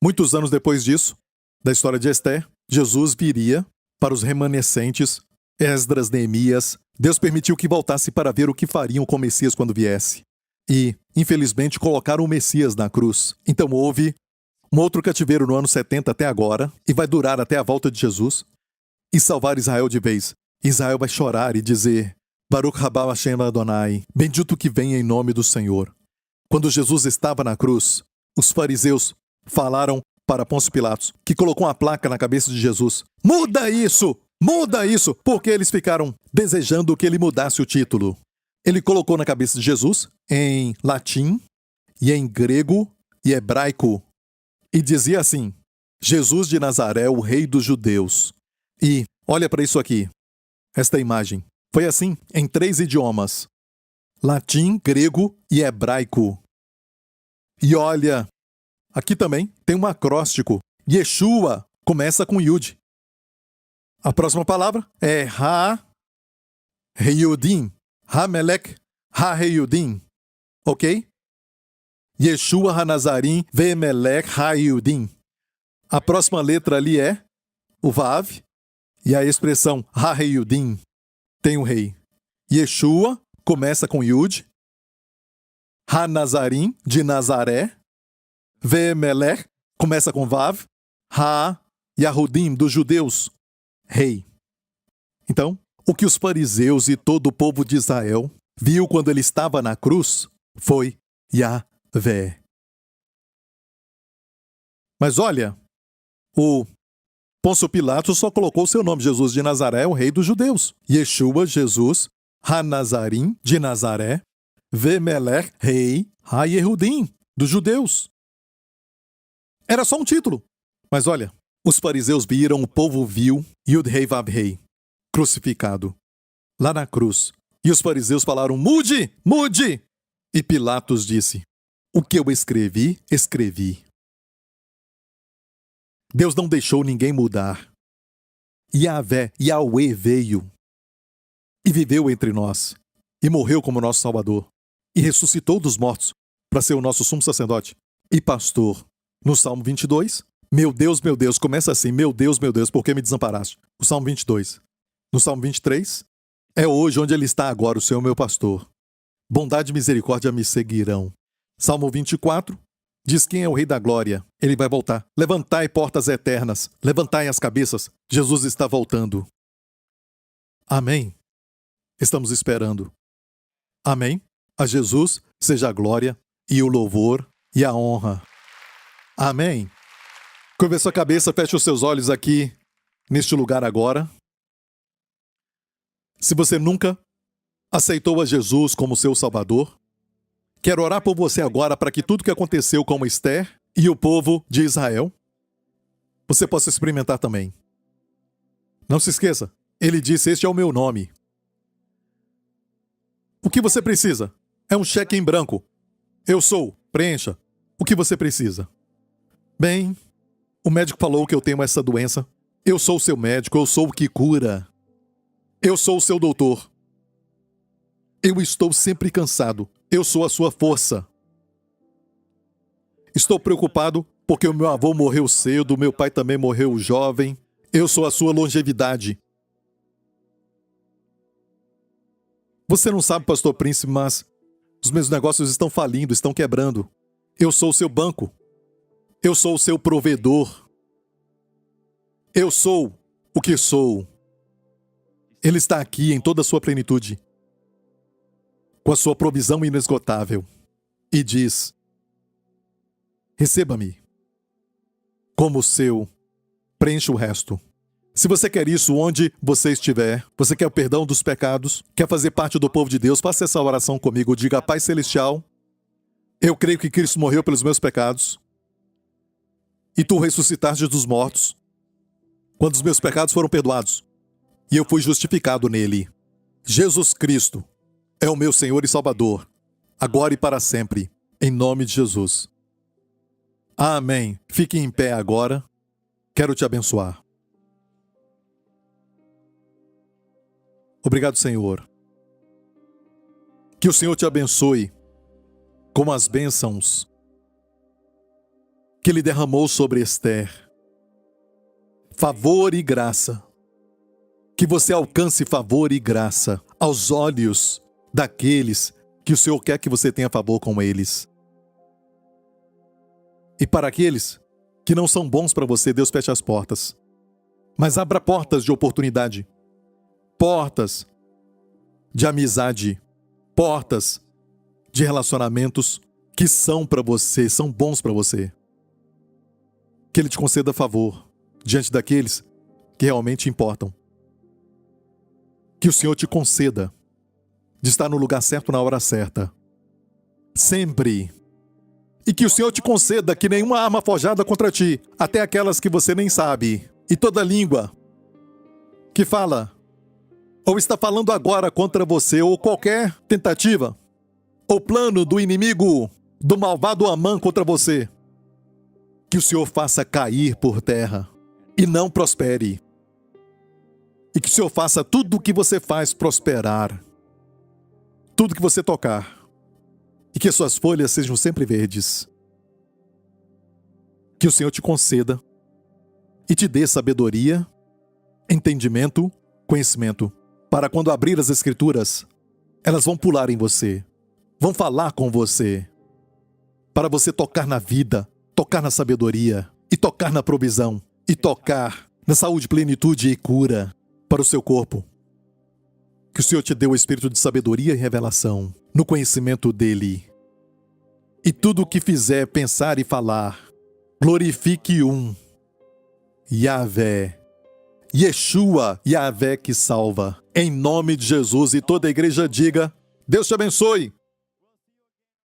muitos anos depois disso, da história de Esther, Jesus viria para os remanescentes, Esdras, Neemias. Deus permitiu que voltasse para ver o que fariam com o Messias quando viesse. e, infelizmente, colocaram o Messias na cruz. Então houve um outro cativeiro no ano 70 até agora, e vai durar até a volta de Jesus, e salvar Israel de vez. Israel vai chorar e dizer: Baruch haba Hashem Adonai, bendito que vem em nome do Senhor. Quando Jesus estava na cruz, os fariseus falaram para Pôncio Pilatos, que colocou uma placa na cabeça de Jesus: muda isso! Muda isso! Porque eles ficaram desejando que ele mudasse o título. Ele colocou na cabeça de Jesus, em latim, e em grego e hebraico, e dizia assim: Jesus de Nazaré, o rei dos judeus. E olha para isso aqui, esta imagem. Foi assim em 3 idiomas: latim, grego e hebraico. E olha, aqui também tem um acróstico. Yeshua começa com Yud. A próxima palavra é Ha-Heyudim. Ha-Melech Ha-Heyudim. Ok? Yeshua HaNazarim Ve-Melech Ha-Heyudim. A próxima letra ali é o Vav. E a expressão Ha-Heyudim tem um rei. Yeshua começa com Yud. Ha-Nazarim, de Nazaré. Ve-Melech começa com Vav. Ha-Yahudim, dos judeus, rei. Então, o que os fariseus e todo o povo de Israel viu quando ele estava na cruz foi Yahvé. Mas olha, o Pôncio Pilatos só colocou seu nome: Jesus de Nazaré, o rei dos judeus. Yeshua, Jesus, Ha-Nazarim, de Nazaré. Ve-Melech, rei, Ha-Yehudim, dos judeus. Era só um título. Mas olha, os fariseus viram, o povo viu Yud-Hei Vav-Hei crucificado lá na cruz. E os fariseus falaram: mude, mude! E Pilatos disse: o que eu escrevi, escrevi. Deus não deixou ninguém mudar. Yahvé veio e viveu entre nós, e morreu como nosso Salvador, e ressuscitou dos mortos para ser o nosso sumo sacerdote e pastor. No Salmo 22, meu Deus, começa assim: meu Deus, por que me desamparaste? O Salmo 22. No Salmo 23, é hoje onde ele está agora, o Senhor meu pastor. Bondade e misericórdia me seguirão. Salmo 24, diz quem é o Rei da Glória. Ele vai voltar. Levantai portas eternas, levantai as cabeças. Jesus está voltando. Amém. Estamos esperando. Amém. A Jesus seja a glória e o louvor e a honra. Amém. Curva sua cabeça, feche os seus olhos aqui, neste lugar agora. Se você nunca aceitou a Jesus como seu Salvador, quero orar por você agora para que tudo que aconteceu com Esther e o povo de Israel, você possa experimentar também. Não se esqueça, ele disse: este é o meu nome. O que você precisa? É um cheque em branco. Eu sou, preencha. O que você precisa? Bem, o médico falou que eu tenho essa doença. Eu sou o seu médico, eu sou o que cura. Eu sou o seu doutor. Eu estou sempre cansado. Eu sou a sua força. Estou preocupado porque o meu avô morreu cedo, meu pai também morreu jovem. Eu sou a sua longevidade. Você não sabe, pastor Príncipe, mas os meus negócios estão falindo, estão quebrando. Eu sou o seu banco. Eu sou o seu provedor. Eu sou o que sou. Ele está aqui em toda a sua plenitude, com a sua provisão inesgotável, e diz: receba-me como seu, preencha o resto. Se você quer isso onde você estiver, você quer o perdão dos pecados, quer fazer parte do povo de Deus, faça essa oração comigo. Diga: Pai Celestial, eu creio que Cristo morreu pelos meus pecados, e tu ressuscitaste dos mortos, quando os meus pecados foram perdoados, e eu fui justificado nele. Jesus Cristo é o meu Senhor e Salvador, agora e para sempre, em nome de Jesus. Amém. Fique em pé agora. Quero te abençoar. Obrigado, Senhor. Que o Senhor te abençoe com as bênçãos que Ele derramou sobre Esther. Favor e graça. Que você alcance favor e graça aos olhos daqueles que o Senhor quer que você tenha favor com eles. E para aqueles que não são bons para você, Deus fecha as portas. Mas abra portas de oportunidade, portas de amizade, portas de relacionamentos que são para você, são bons para você. Que Ele te conceda favor diante daqueles que realmente importam. Que o Senhor te conceda de estar no lugar certo na hora certa. Sempre. E que o Senhor te conceda que nenhuma arma forjada contra ti, até aquelas que você nem sabe, e toda língua que fala, ou está falando agora contra você, ou qualquer tentativa, ou plano do inimigo, do malvado Amã contra você, que o Senhor faça cair por terra e não prospere. E que o Senhor faça tudo o que você faz prosperar. Tudo que você tocar. E que as suas folhas sejam sempre verdes. Que o Senhor te conceda e te dê sabedoria, entendimento, conhecimento, para quando abrir as Escrituras, elas vão pular em você, vão falar com você, para você tocar na vida, tocar na sabedoria, e tocar na provisão, e tocar na saúde, plenitude e cura para o seu corpo. Que o Senhor te dê o espírito de sabedoria e revelação, no conhecimento dEle. E tudo o que fizer, pensar e falar, glorifique Yahvé, Yeshua, Yahvé que salva. Em nome de Jesus, e toda a igreja diga, Deus te abençoe.